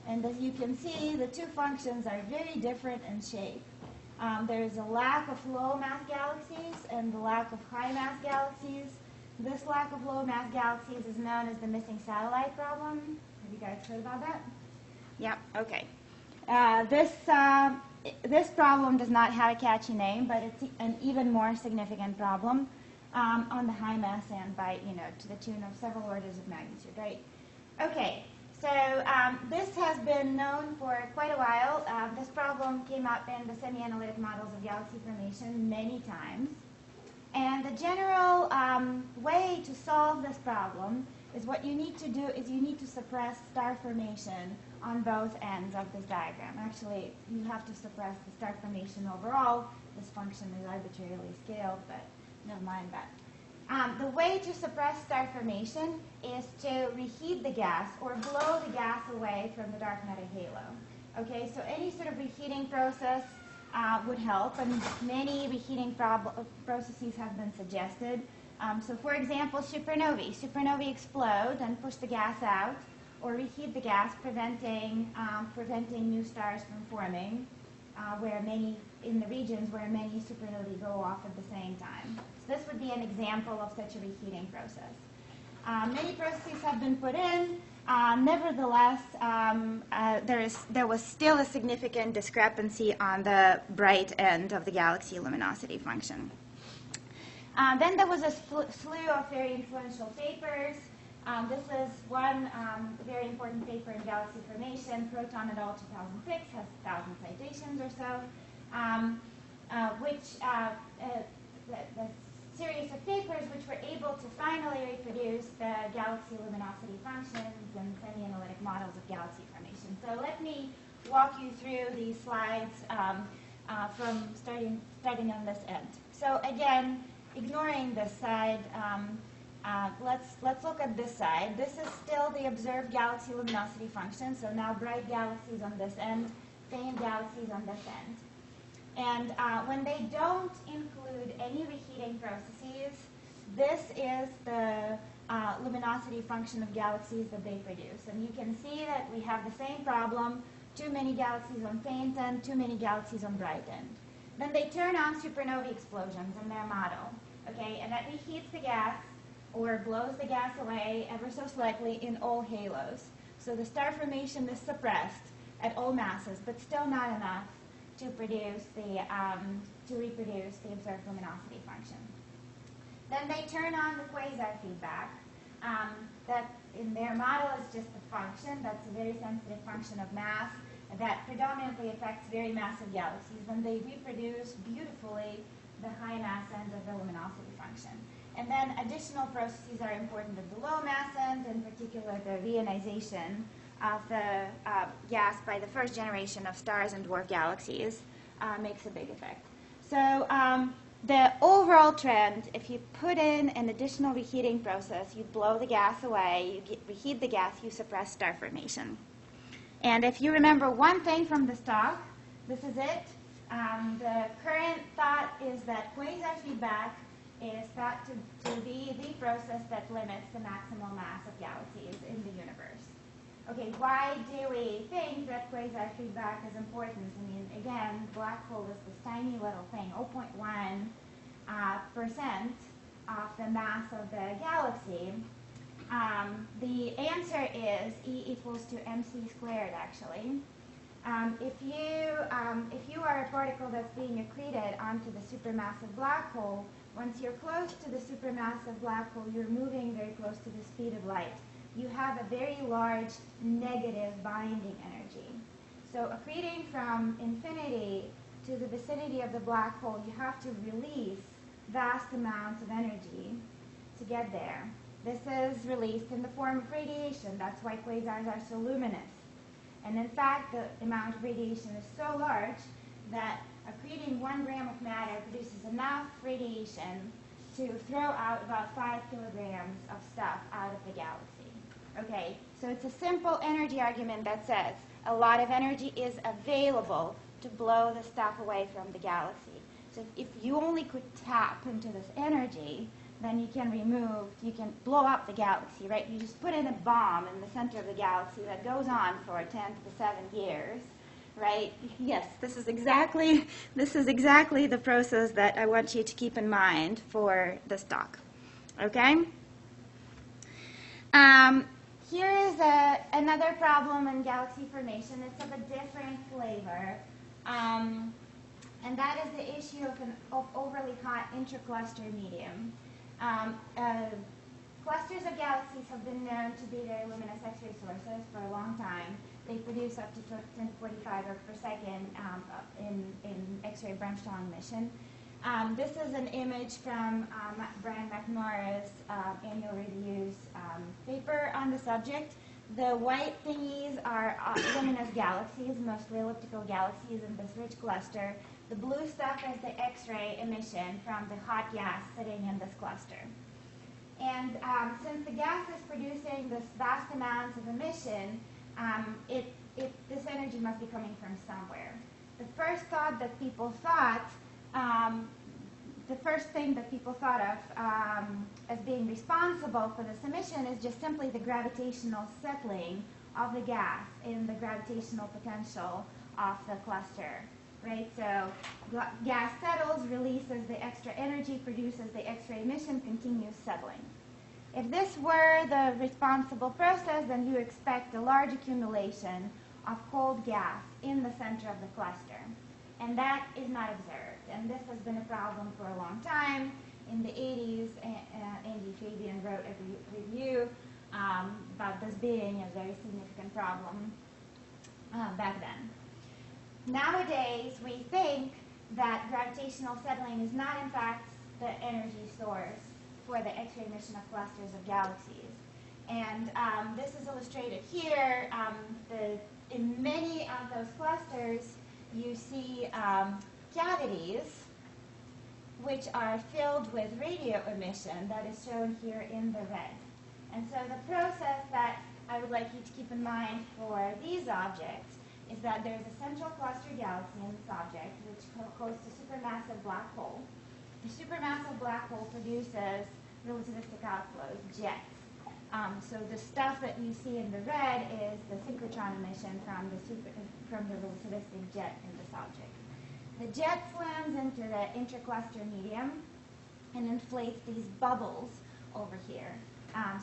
And as you can see, the two functions are very different in shape. There is a lack of low mass galaxies and the lack of high mass galaxies. This lack of low mass galaxies is known as the missing satellite problem. Have you guys heard about that? Yeah, okay. This problem does not have a catchy name, but it's an even more significant problem on the high mass end by, to the tune of several orders of magnitude, right? Okay, so this has been known for quite a while. This problem came up in the semi-analytic models of galaxy formation many times. And the general way to solve this problem is what you need to do is you need to suppress star formation on both ends of this diagram. Actually, you have to suppress the star formation overall. This function is arbitrarily scaled, but never mind that. The way to suppress star formation is to reheat the gas or blow the gas away from the dark matter halo. Okay, so any sort of reheating process would help, and many reheating processes have been suggested. So for example, supernovae. Supernovae explode and push the gas out, or reheat the gas, preventing new stars from forming, in the regions where many supernovae go off at the same time. So this would be an example of such a reheating process. Many processes have been put in. Nevertheless, there was still a significant discrepancy on the bright end of the galaxy luminosity function. Then there was a slew of very influential papers. This is one very important paper in galaxy formation, Proton et al. 2006, has 1,000 citations or so, the series of papers which were able to finally reproduce the galaxy luminosity functions and semi-analytic models of galaxy formation. So let me walk you through these slides from starting on this end. So again, ignoring this side, let's look at this side. This is still the observed galaxy luminosity function. So now bright galaxies on this end, faint galaxies on this end. And when they don't include any reheating processes, this is the luminosity function of galaxies that they produce. And you can see that we have the same problem, too many galaxies on faint end, too many galaxies on bright end. Then they turn on supernovae explosions in their model, okay? And that reheats the gas or blows the gas away ever so slightly in all halos. So the star formation is suppressed at all masses, but still not enough to reproduce the observed luminosity function. Then they turn on the quasar feedback. That in their model is just a function. That's a very sensitive function of mass that predominantly affects very massive galaxies. Then they reproduce beautifully the high mass end of the luminosity function. And then additional processes are important at the low mass end, in particular the reionization of the gas by the first generation of stars and dwarf galaxies makes a big effect. So the overall trend, if you put in an additional reheating process, you blow the gas away, you reheat the gas, you suppress star formation. And if you remember one thing from this talk, this is it. The current thought is that quasar feedback is thought to be the process that limits the maximal mass of galaxies in the universe. Okay, why do we think that quasar feedback is important? I mean, again, black hole is this tiny little thing, 0.1% of the mass of the galaxy. The answer is E equals to mc squared, actually. If you are a particle that's being accreted onto the supermassive black hole, once you're close to the supermassive black hole, you're moving very close to the speed of light. You have a very large negative binding energy. So accreting from infinity to the vicinity of the black hole, you have to release vast amounts of energy to get there. This is released in the form of radiation. That's why quasars are so luminous. And in fact, the amount of radiation is so large that accreting 1 gram of matter produces enough radiation to throw out about 5 kilograms of stuff out of the galaxy. Okay, so it's a simple energy argument that says a lot of energy is available to blow the stuff away from the galaxy. So if you only could tap into this energy, then you can blow up the galaxy, right? You just put in a bomb in the center of the galaxy that goes on for 10 to the 7 years, right? Yes, this is exactly the process that I want you to keep in mind for this talk, okay? Here is another problem in galaxy formation. It's of a different flavor. And that is the issue of overly hot intercluster medium. Clusters of galaxies have been known to be very luminous X-ray sources for a long time. They produce up to 1045 arc per second in X-ray Bremsstrahlung emission. This is an image from Brian McNamara's annual reviews paper on the subject. The white thingies are luminous galaxies, mostly elliptical galaxies in this rich cluster. The blue stuff is the X-ray emission from the hot gas sitting in this cluster. And since the gas is producing this vast amounts of emission, this energy must be coming from somewhere. the first thought that people thought, the first thing that people thought of as being responsible for this emission is just simply the gravitational settling of the gas in the gravitational potential of the cluster, right? So gas settles, releases the extra energy, produces the X-ray emission, continues settling. If this were the responsible process, then you expect a large accumulation of cold gas in the center of the cluster. And that is not observed. And this has been a problem for a long time. In the 80s, Andy Fabian wrote a review about this being a very significant problem back then. Nowadays, we think that gravitational settling is not, in fact, the energy source for the X-ray emission of clusters of galaxies. And this is illustrated here. In many of those clusters, you see cavities which are filled with radio emission that is shown here in the red. And so the process that I would like you to keep in mind for these objects is that there's a central cluster galaxy in this object which hosts a supermassive black hole. The supermassive black hole produces relativistic outflows, jets. So the stuff that you see in the red is the synchrotron emission from the relativistic jet in this object. The jet slams into the intercluster medium and inflates these bubbles over here.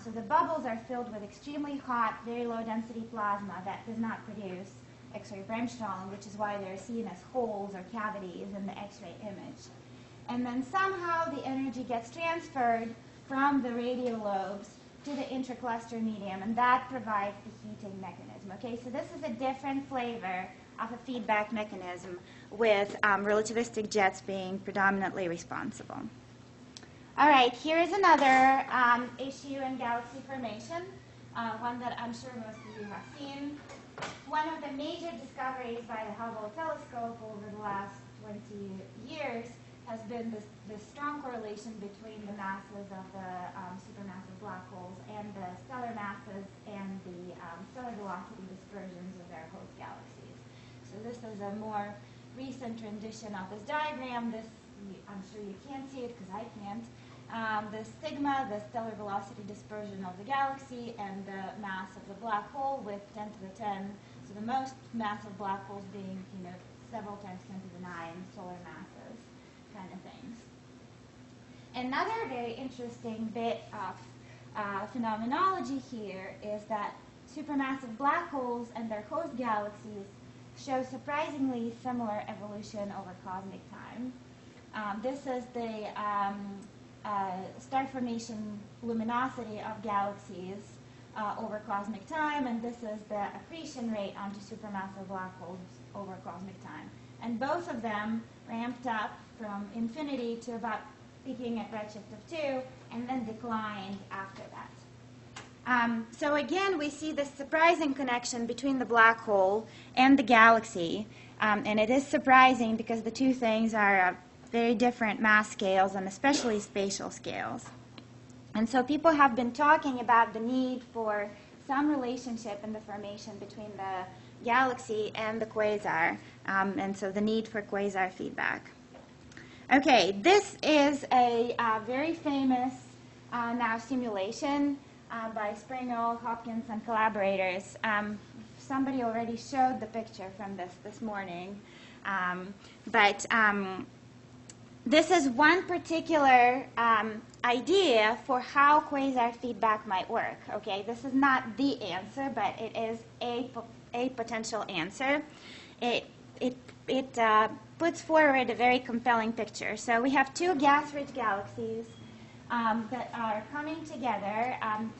So the bubbles are filled with extremely hot, very low density plasma that does not produce X-ray Bremsstrahlung, which is why they're seen as holes or cavities in the X-ray image. And then somehow the energy gets transferred from the radial lobes to the intercluster medium, and that provides the heating mechanism. Okay, so this is a different flavor of a feedback mechanism with relativistic jets being predominantly responsible. All right, here is another issue in galaxy formation, one that I'm sure most of you have seen. One of the major discoveries by the Hubble telescope over the last 20 years has been this strong correlation between the masses of the supermassive black holes and the stellar masses and the stellar velocity dispersions of their host galaxies. So this is a more recent rendition of this diagram. This, I'm sure you can't see it because I can't. The sigma, the stellar velocity dispersion of the galaxy, and the mass of the black hole with 10 to the 10. So the most massive black holes being, several times 10 to the 9 solar masses kind of things. Another very interesting bit of phenomenology here is that supermassive black holes and their host galaxies show surprisingly similar evolution over cosmic time. This is the star formation luminosity of galaxies over cosmic time, and this is the accretion rate onto supermassive black holes over cosmic time. And both of them ramped up from infinity to about peaking at redshift of 2, and then declined after that. So again, we see this surprising connection between the black hole and the galaxy, and it is surprising because the two things are very different mass scales and especially spatial scales. And so people have been talking about the need for some relationship in the formation between the galaxy and the quasar, and so the need for quasar feedback. Okay, this is a very famous now simulation by Springle, Hopkins, and collaborators. Somebody already showed the picture from this morning, but this is one particular idea for how quasar feedback might work. Okay, this is not the answer, but it is a potential answer. It puts forward a very compelling picture. So we have two gas-rich galaxies that are coming together.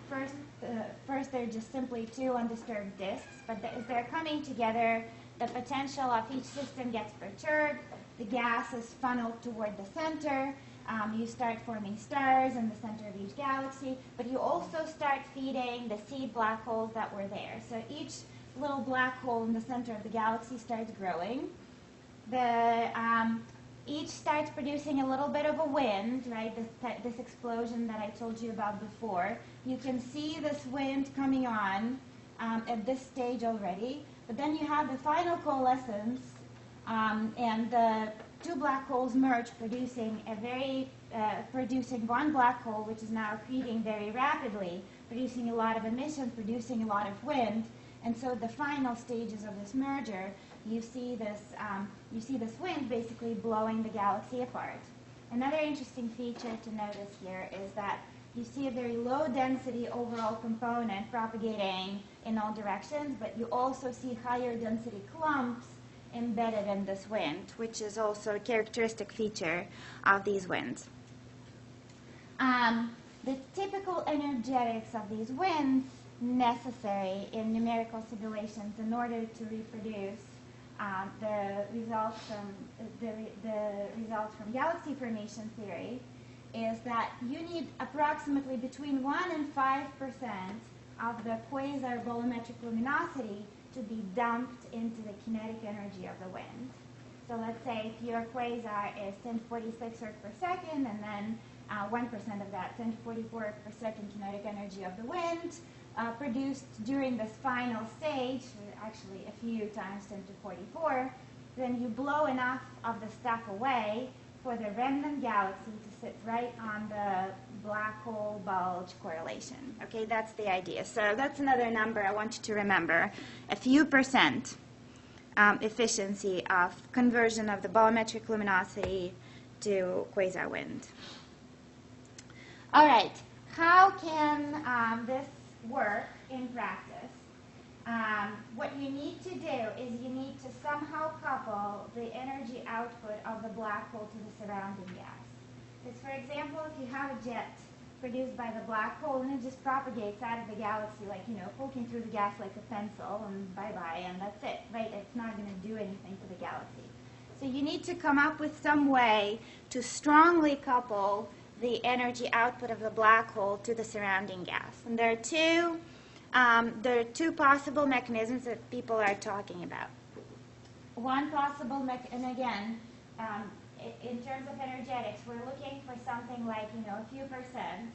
First, they're just simply two undisturbed disks, but as they're coming together, the potential of each system gets perturbed. The gas is funneled toward the center. You start forming stars in the center of each galaxy, but you also start feeding the seed black holes that were there. So each little black hole in the center of the galaxy starts growing. Each starts producing a little bit of a wind, right? This explosion that I told you about before. You can see this wind coming on at this stage already. But then you have the final coalescence And the two black holes merge, producing one black hole, which is now accreting very rapidly, producing a lot of emissions, producing a lot of wind. And so the final stages of this merger, you see this wind basically blowing the galaxy apart. Another interesting feature to notice here is that you see a very low density overall component propagating in all directions, but you also see higher density clumps embedded in this wind, which is also a characteristic feature of these winds. The typical energetics of these winds necessary in numerical simulations in order to reproduce the results from galaxy formation theory is that you need approximately between 1 and 5% of the quasar bolometric luminosity to be dumped into the kinetic energy of the wind. So let's say if your quasar is 10 to 46 Earth per second, and then 1% of that, 10 to 44 Earth per second kinetic energy of the wind, produced during this final stage, actually a few times 10 to 44, then you blow enough of the stuff away for the remnant galaxy to sit right on the black hole bulge correlation. Okay, that's the idea. So that's another number I want you to remember. A few percent efficiency of conversion of the bolometric luminosity to quasar wind. All right, how can this work in practice? What you need to do is you need to somehow couple the energy output of the black hole to the surrounding gas. Because, for example, if you have a jet produced by the black hole and it just propagates out of the galaxy, like, poking through the gas like a pencil, and bye-bye, and that's it, right? It's not going to do anything to the galaxy. So you need to come up with some way to strongly couple the energy output of the black hole to the surrounding gas. And there are two possible mechanisms that people are talking about. One possible and again, in terms of energetics, we're looking for something like, a few percent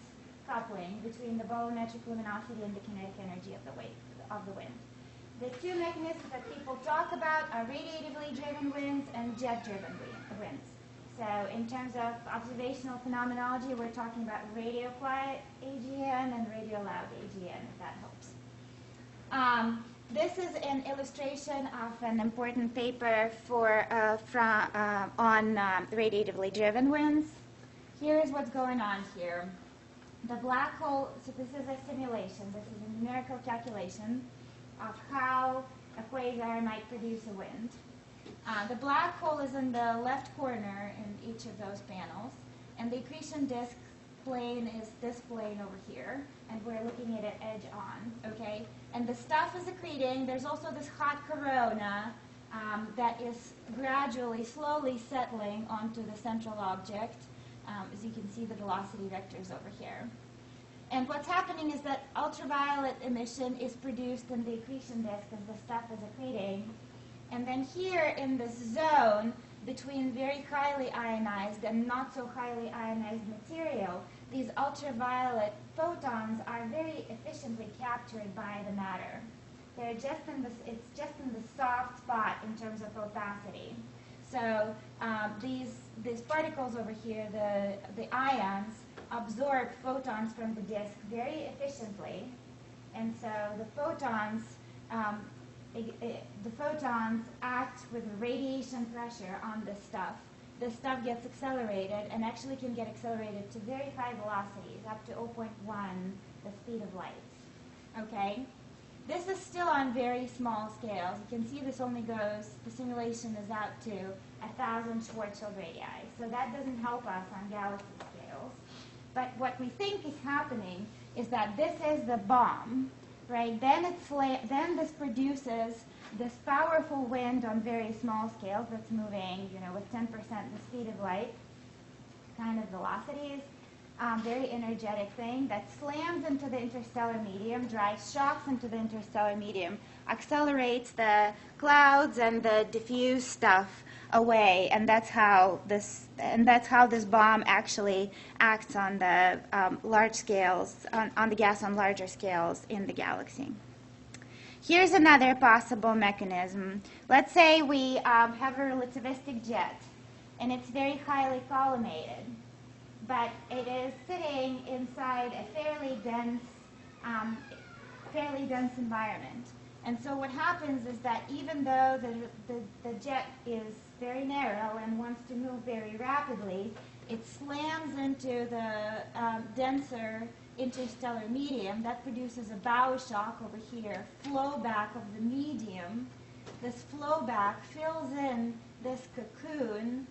coupling between the bolometric luminosity and the kinetic energy of the wind. The two mechanisms that people talk about are radiatively driven winds and jet-driven winds. So in terms of observational phenomenology, we're talking about radio quiet AGN and radio loud AGN, if that helps. This is an illustration of an important paper on radiatively driven winds. Here's what's going on here. The black hole, so this is a simulation, this is a numerical calculation of how a quasar might produce a wind. The black hole is in the left corner in each of those panels, and the accretion disk plane is this plane over here, and we're looking at it edge on, okay? And the stuff is accreting. There's also this hot corona that is gradually, slowly settling onto the central object. As you can see, the velocity vectors over here. And what's happening is that ultraviolet emission is produced in the accretion disk as the stuff is accreting. And then here in this zone between very highly ionized and not so highly ionized material, these ultraviolet photons are very efficiently captured by the matter. They're just in this, it's just in the soft spot in terms of opacity. So these particles over here, the ions, absorb photons from the disk very efficiently, and so the photons act with radiation pressure on this stuff. This stuff gets accelerated and actually can get accelerated to very high velocities, up to 0.1 the speed of light. Okay? This is still on very small scales. You can see this only goes, the simulation is out to 1,000 Schwarzschild radii. So that doesn't help us on galaxy scales. But what we think is happening is that this is the bomb, right? Then this produces this powerful wind on very small scales that's moving, with 10% the speed of light, kind of velocities. Very energetic thing that slams into the interstellar medium, drives shocks into the interstellar medium, accelerates the clouds and the diffuse stuff away, and that's how this bomb actually acts on the large scales, on the gas on larger scales in the galaxy. Here's another possible mechanism. Let's say we have a relativistic jet, and it's very highly collimated, but it is sitting inside a fairly dense environment. And so what happens is that even though the jet is very narrow and wants to move very rapidly, it slams into the denser interstellar medium. That produces a bow shock over here, flow back of the medium. This flow back fills in this cocoon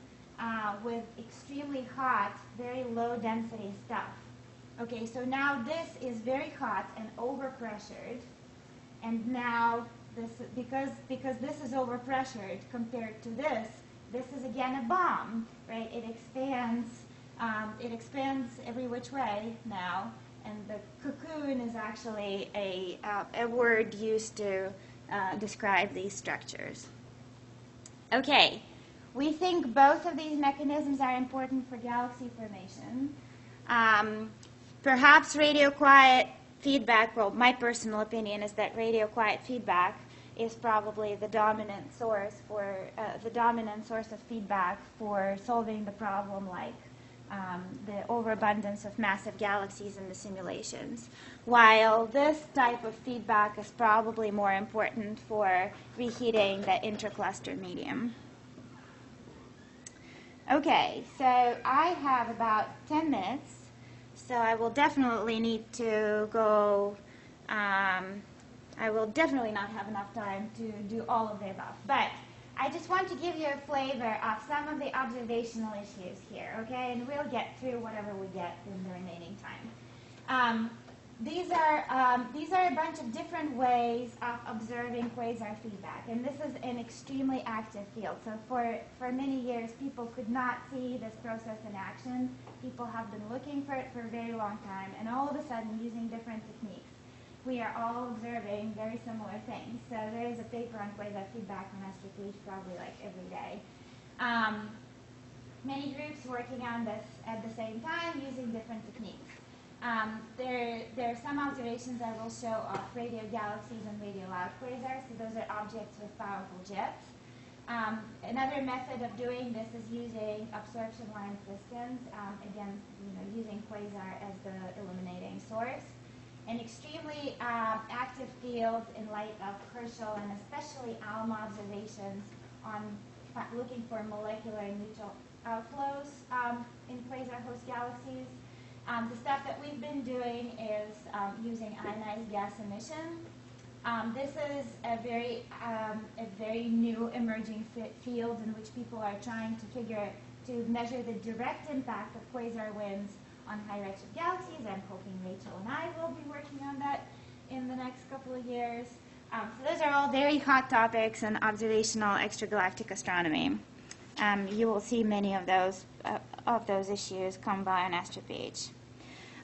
with extremely hot, very low density stuff. Okay, so now this is very hot and overpressured, and now this, because this is overpressured compared to this is again a bomb, right? It expands every which way now, and the cocoon is actually a word used to describe these structures. Okay, we think both of these mechanisms are important for galaxy formation. Perhaps radio quiet feedback, well, my personal opinion is that radio quiet feedback is probably the dominant source of feedback for solving the problem like the overabundance of massive galaxies in the simulations, while this type of feedback is probably more important for reheating the intercluster medium. Okay, so I have about 10 minutes, so I will definitely need to go. I will definitely not have enough time to do all of the above, but I just want to give you a flavor of some of the observational issues here, okay? And we'll get through whatever we get in the remaining time. These are a bunch of different ways of observing quasar feedback, and this is an extremely active field. So for many years, people could not see this process in action. People have been looking for it for a very long time, and all of a sudden, using different techniques, we are all observing very similar things. So there is a paper on quasar feedback on Astro probably like every day. Many groups working on this at the same time using different techniques. There are some observations I will show of radio galaxies and radio loud quasars. So those are objects with powerful jets. Another method of doing this is using absorption line systems. Again, using quasar as the illuminating source. An extremely active field in light of Herschel and especially ALMA observations on looking for molecular and neutral outflows in quasar host galaxies. The stuff that we've been doing is using ionized gas emission. This is a very new emerging field in which people are trying to measure the direct impact of quasar winds on high redshift galaxies. I'm hoping Rachel and I will be working on that in the next couple of years. So those are all very hot topics in observational extragalactic astronomy. You will see many of those issues come by on AstroPH.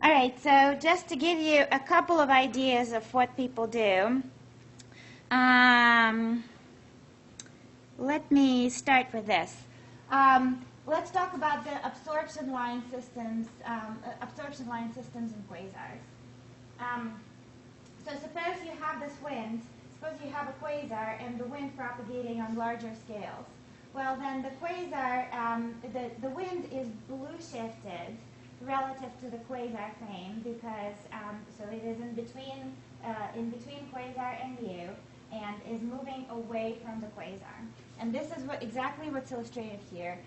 All right, so just to give you a couple of ideas of what people do, let me start with this. Let's talk about the absorption line systems in quasars. So suppose you have this wind. Suppose you have a quasar and the wind propagating on larger scales. Well, then the quasar, the wind is blue shifted relative to the quasar frame because so it is in between quasar and you and is moving away from the quasar. And this is exactly what's illustrated here.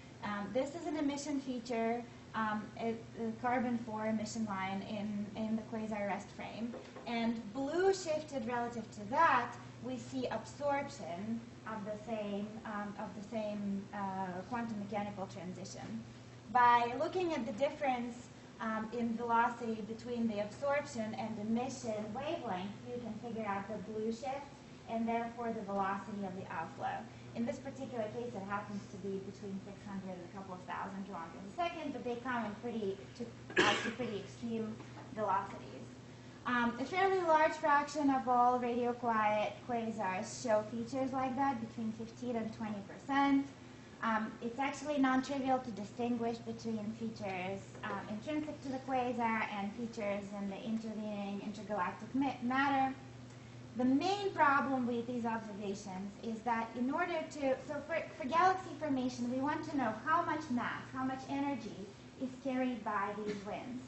This is an emission feature, a carbon-4 emission line in the quasar rest frame. And blue shifted relative to that, we see absorption of the same quantum mechanical transition. By looking at the difference in velocity between the absorption and emission wavelength, you can figure out the blue shift and therefore the velocity of the outflow. In this particular case, it happens to be between 600 and a couple of thousand kilometers a second, but they come in pretty extreme velocities. A fairly large fraction of all radio quiet quasars show features like that, between 15 and 20%. It's actually non-trivial to distinguish between features intrinsic to the quasar and features in the intervening intergalactic matter. the main problem with these observations is that in order to, so for galaxy formation, we want to know how much mass, how much energy is carried by these winds.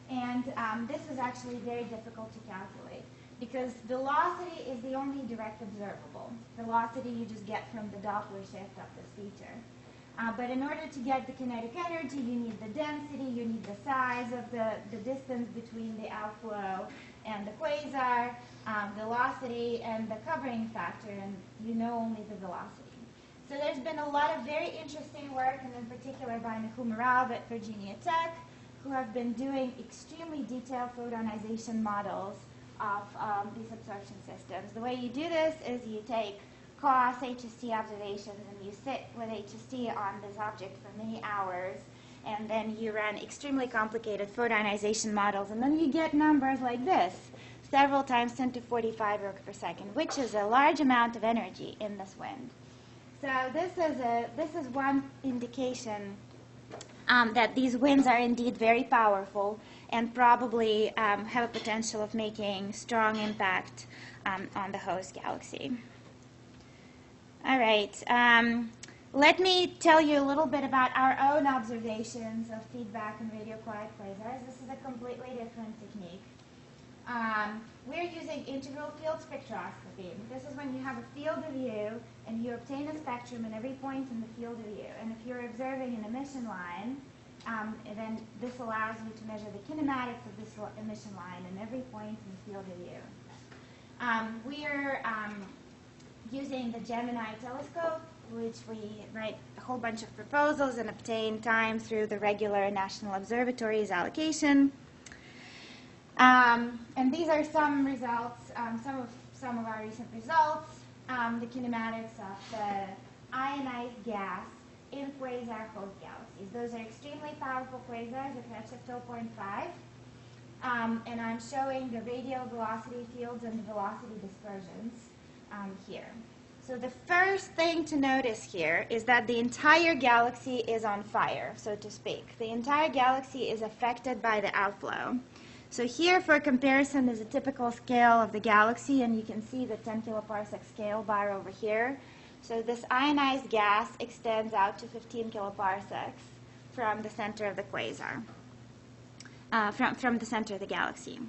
And this is actually very difficult to calculate because velocity is the only direct observable. Velocity you just get from the Doppler shift of this feature. But in order to get the kinetic energy, you need the density, you need the size of the distance between the outflow and the quasar, velocity, and the covering factor, and you know only the velocity. So there's been a lot of very interesting work, and in particular by Nahum Rav at Virginia Tech, who have been doing extremely detailed photonization models of these absorption systems. The way you do this is you take COS HST observations and you sit with HST on this object for many hours, and then you run extremely complicated photonization models, and then you get numbers like this, several times 10 to 45 rook per second, which is a large amount of energy in this wind. So this is one indication that these winds are indeed very powerful and probably have a potential of making strong impact on the host galaxy. All right. Let me tell you a little bit about our own observations of feedback and radio quiet quasars. This is a completely different technique. We're using integral field spectroscopy. This is when you have a field of view and you obtain a spectrum at every point in the field of view. And if you're observing an emission line, then this allows you to measure the kinematics of this emission line in every point in the field of view. We're using the Gemini telescope, which we write a whole bunch of proposals and obtain time through the regular National Observatory's allocation. And these are some results, some of our recent results, the kinematics of the ionized gas in quasar host galaxies. Those are extremely powerful quasars at redshift 0.5. And I'm showing the radial velocity fields and the velocity dispersions here. So the first thing to notice here is that the entire galaxy is on fire, so to speak. The entire galaxy is affected by the outflow. So here, for comparison, is a typical scale of the galaxy, and you can see the 10 kiloparsec scale bar over here. So this ionized gas extends out to 15 kiloparsecs from the center of the quasar, from the center of the galaxy.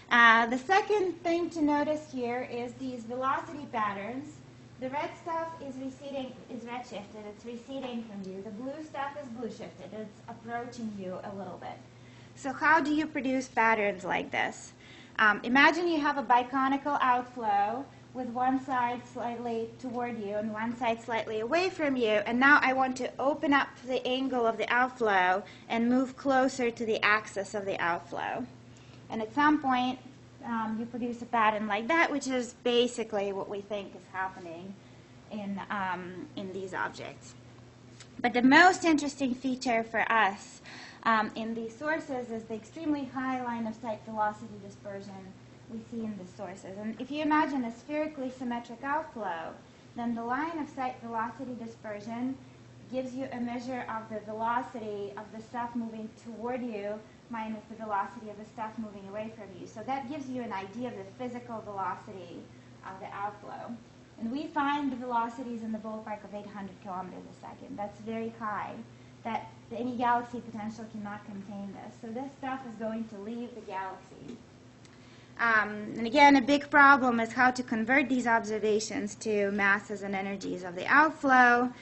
The second thing to notice here is these velocity patterns. The red stuff is receding, is redshifted, it's receding from you. The blue stuff is blue shifted, it's approaching you a little bit. So how do you produce patterns like this? Imagine you have a biconical outflow with one side slightly toward you and one side slightly away from you, and now I want to open up the angle of the outflow and move closer to the axis of the outflow. And at some point, you produce a pattern like that, which is basically what we think is happening in these objects. But the most interesting feature for us in these sources is the extremely high line of sight velocity dispersion we see in the sources. And if you imagine a spherically symmetric outflow, then the line of sight velocity dispersion gives you a measure of the velocity of the stuff moving toward you minus the velocity of the stuff moving away from you. So that gives you an idea of the physical velocity of the outflow. And we find the velocities in the ballpark of 800 kilometers a second. That's very high. That any galaxy potential cannot contain this. So this stuff is going to leave the galaxy. And again, a big problem is how to convert these observations to masses and energies of the outflow.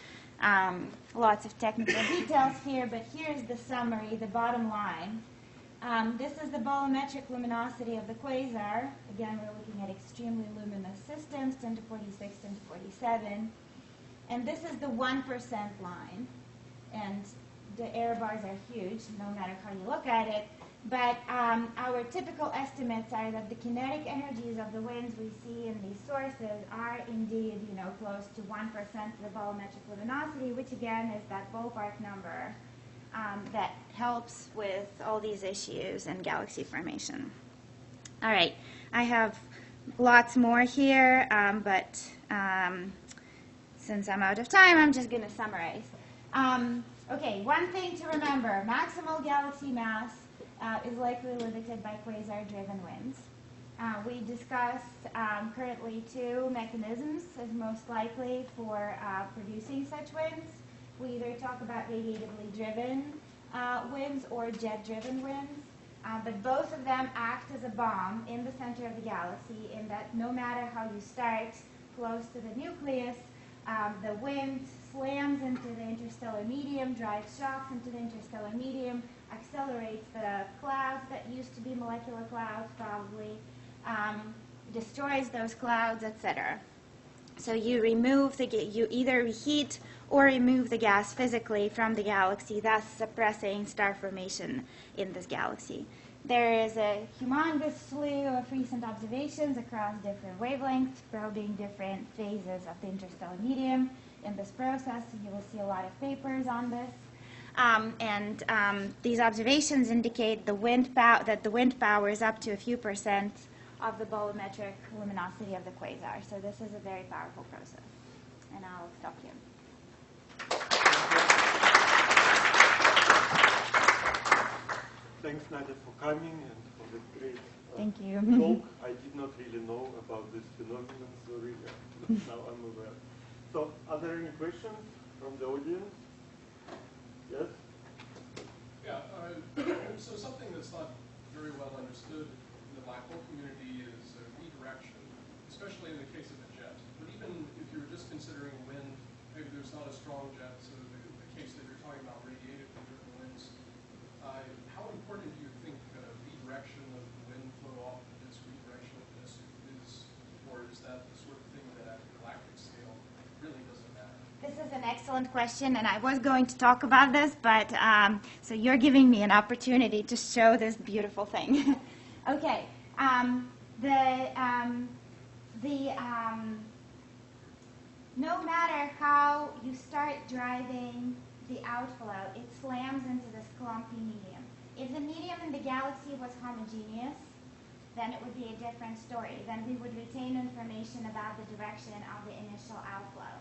Lots of technical details here, but here's the summary, the bottom line. This is the bolometric luminosity of the quasar. Again, we're looking at extremely luminous systems, 10 to 46, 10 to 47. And this is the 1% line. And the error bars are huge, no matter how you look at it. But our typical estimates are that the kinetic energies of the winds we see in these sources are indeed, close to 1% of the bolometric luminosity, which again is that ballpark number that helps with all these issues in galaxy formation. All right, I have lots more here, but since I'm out of time, I'm just going to summarize. Okay, one thing to remember, maximal galaxy mass is likely limited by quasar-driven winds. We discussed currently two mechanisms as most likely for producing such winds. We either talk about radiatively driven winds or jet-driven winds, but both of them act as a bomb in the center of the galaxy in that no matter how you start close to the nucleus, the wind slams into the interstellar medium, drives shocks into the interstellar medium, accelerates the clouds that used to be molecular clouds probably, destroys those clouds, etc. So you either heat or remove the gas physically from the galaxy, thus suppressing star formation in this galaxy. There is a humongous slew of recent observations across different wavelengths, probing different phases of the interstellar medium. In this process, you will see a lot of papers on this. These observations indicate that the wind power is up to a few percent of the bolometric luminosity of the quasar. So this is a very powerful process. And I'll stop here. Thanks, Nadia, for coming and for the great Thank you. talk. I did not really know about this phenomenon, so really now I'm aware. So, are there any questions from the audience? Yes? Yeah, so something that's not very well understood in the black hole community is redirection, especially in the case of a jet. But even if you're just considering wind, maybe there's not a strong jet, so the case that you're talking about radiated driven winds, how important do you think redirection of the wind flow off the disk, redirection of the disk is, or is that the sort of thing that at a galactic scale really doesn't matter? This is an excellent question, and I was going to talk about this, but so you're giving me an opportunity to show this beautiful thing. Okay, no matter how you start driving the outflow, it slams into this clumpy medium. If the medium in the galaxy was homogeneous, then it would be a different story. Then we would retain information about the direction of the initial outflow.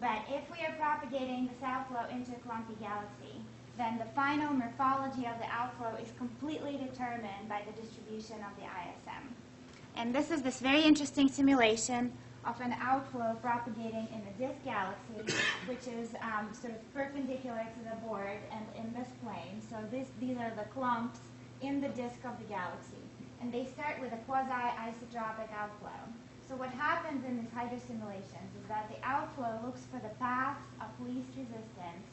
But if we are propagating this outflow into a clumpy galaxy, then the final morphology of the outflow is completely determined by the distribution of the ISM. And this is this very interesting simulation of an outflow propagating in a disk galaxy, which is sort of perpendicular to the board and in this plane. So these are the clumps in the disk of the galaxy. And they start with a quasi-isotropic outflow. So what happens in these hydro simulations is that the outflow looks for the paths of least resistance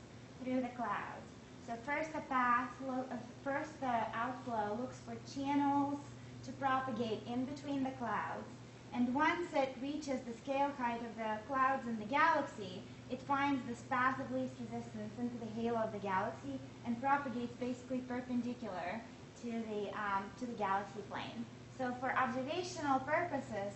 through the clouds. So first the outflow looks for channels to propagate in between the clouds. And once it reaches the scale height of the clouds in the galaxy, it finds this path of least resistance into the halo of the galaxy and propagates basically perpendicular to the galaxy plane. So for observational purposes,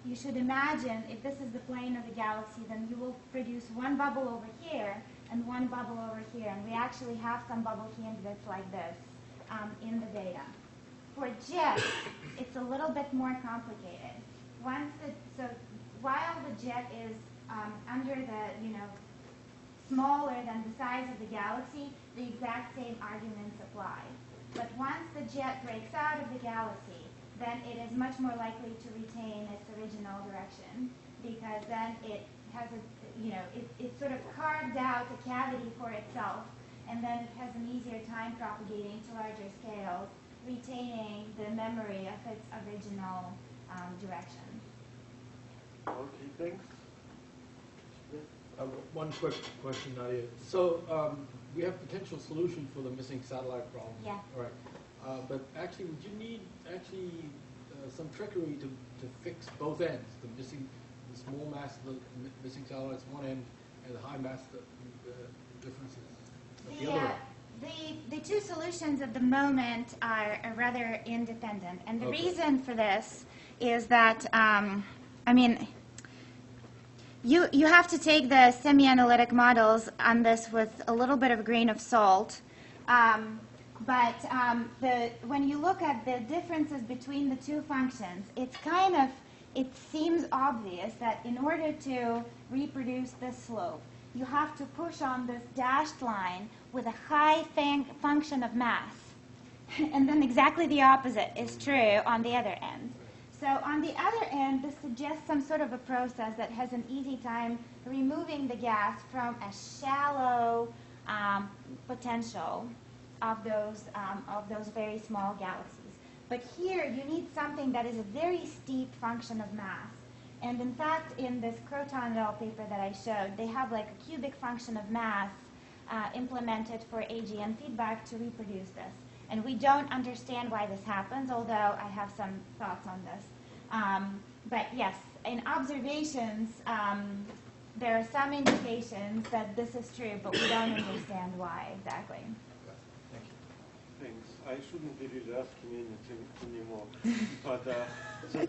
you should imagine if this is the plane of the galaxy, then you will produce one bubble over here and one bubble over here. And we actually have some bubble candidates like this in the data. For jets, it's a little bit more complicated. So while the jet is under the, smaller than the size of the galaxy, the exact same arguments apply. But once the jet breaks out of the galaxy, then it is much more likely to retain its original direction, because then it has it sort of carves out a cavity for itself, and then it has an easier time propagating to larger scales, retaining the memory of its original direction. Okay, thanks. One quick question, Nadia. So we have potential solution for the missing satellite problem. Yeah. All right. But actually, would you need some trickery to fix both ends, the small mass of the missing satellites one end, and the high mass the differences at the other end? The two solutions at the moment are rather independent, and the reason for this is that you have to take the semi-analytic models on this with a little bit of a grain of salt. But when you look at the differences between the two functions, it seems obvious that in order to reproduce this slope, you have to push on this dashed line with a high function of mass. And then exactly the opposite is true on the other end. So on the other end, this suggests some sort of a process that has an easy time removing the gas from a shallow potential of those very small galaxies. But here, you need something that is a very steep function of mass. And in fact, in this Croton et al. Paper that I showed, they have like a cubic function of mass implemented for AGN feedback to reproduce this. And we don't understand why this happens, although I have some thoughts on this. But yes, in observations, there are some indications that this is true, but we don't understand why exactly. Thanks. I shouldn't be really asking anything anymore. But just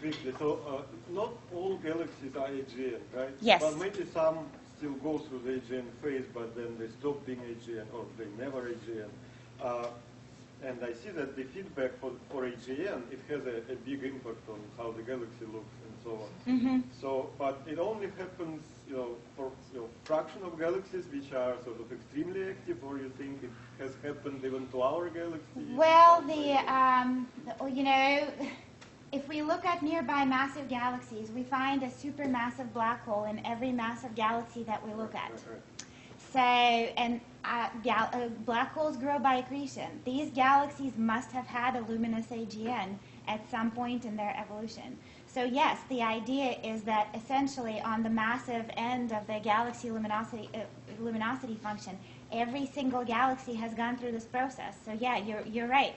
quickly, so not all galaxies are AGN, right? Yes. But maybe some still go through the AGN phase, but then they stop being AGN, or they never AGN. And I see that the feedback for AGN, it has a big impact on how the galaxy looks and so on. Mm-hmm. So, but it only happens, for fraction of galaxies which are sort of extremely active, or you think it has happened even to our galaxy? Well, if we look at nearby massive galaxies, we find a supermassive black hole in every massive galaxy that we look at. So, and black holes grow by accretion. These galaxies must have had a luminous AGN at some point in their evolution. So yes, the idea is that essentially on the massive end of the galaxy luminosity function, every single galaxy has gone through this process. So yeah, you're right.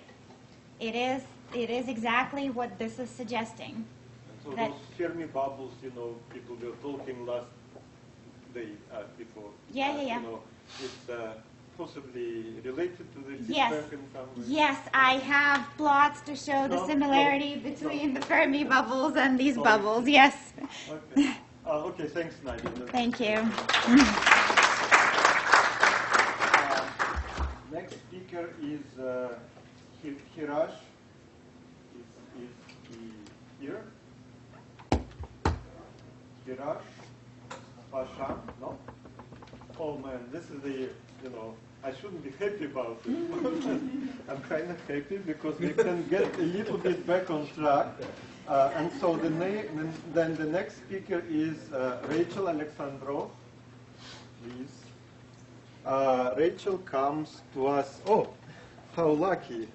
It is exactly what this is suggesting. And so those Fermi bubbles, people were talking last day before. Yeah. It's possibly related to the feedback in some way. Yes, I have plots to show the similarity between the Fermi bubbles and these bubbles. Yes. Okay. Okay. Thanks, Nadia. Thank you. Next speaker is Hirash. Is he here? Hirash Pashan? No? Oh man, this is the, I shouldn't be happy about it. I'm kind of happy because we can get a little bit back on track. And so then the next speaker is Rachel Alexandrov. Please. Rachel comes to us. Oh, how lucky.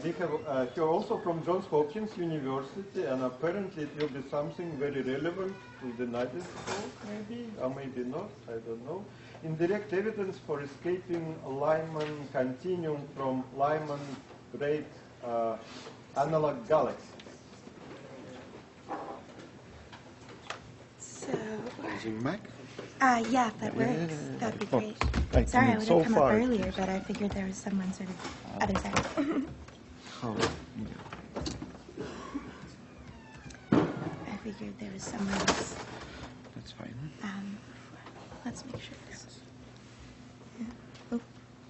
We have her also from Johns Hopkins University, and apparently it will be something very relevant to the Nadia's talk, maybe, or maybe not, I don't know. Indirect evidence for escaping Lyman continuum from Lyman great analog galaxies. So, Using Mac? yeah, if that works, that would be great. Sorry, I would have come up earlier, but I figured there was someone sort of other side. I figured there was someone else. That's fine. Let's make sure this. Yeah. Oh.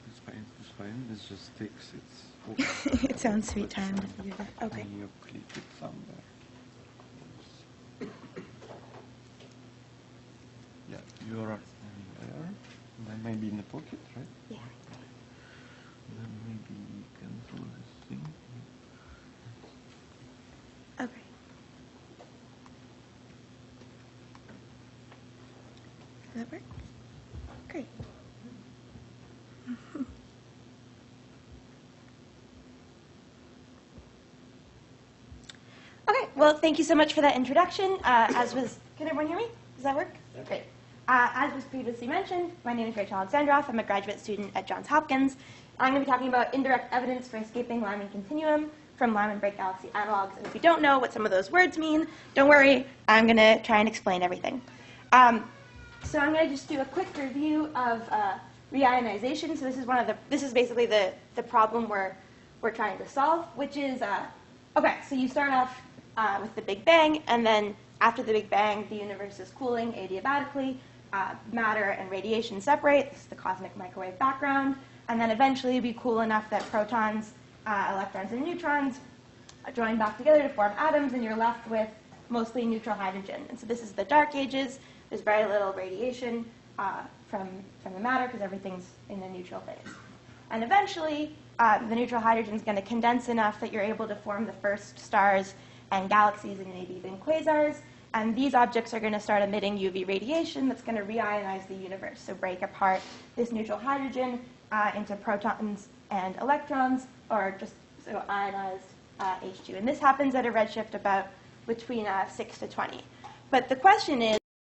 It's fine. It's fine. It's just fix it. It sounds sweet time to figure that. Okay. You click it somewhere. Yeah, you are there. And then maybe in the pocket, right? Yeah. Then maybe you can do this thing. Okay. Does that work? Great. Okay, well, thank you so much for that introduction. Can everyone hear me? Does that work? Yeah. Great. As was previously mentioned, my name is Rachel Alexandrov. I'm a graduate student at Johns Hopkins. I'm going to be talking about indirect evidence for escaping Lyman continuum from Lyman break galaxy analogs. And if you don't know what some of those words mean, don't worry. I'm going to try and explain everything. So I'm going to just do a quick review of reionization. So this is basically the problem we're trying to solve, which is okay. So you start off with the Big Bang, and then after the Big Bang, the universe is cooling adiabatically. Matter and radiation separate. This is the cosmic microwave background. And then eventually it'll be cool enough that protons, electrons, and neutrons join back together to form atoms, and you're left with mostly neutral hydrogen. And so this is the dark ages. There's very little radiation from the matter because everything's in a neutral phase. And eventually, the neutral hydrogen is going to condense enough that you're able to form the first stars and galaxies and maybe even quasars. And these objects are going to start emitting UV radiation that's going to reionize the universe, so break apart this neutral hydrogen into protons and electrons, or just so ionized H2. And this happens at a redshift about between 6 to 20. But the question is,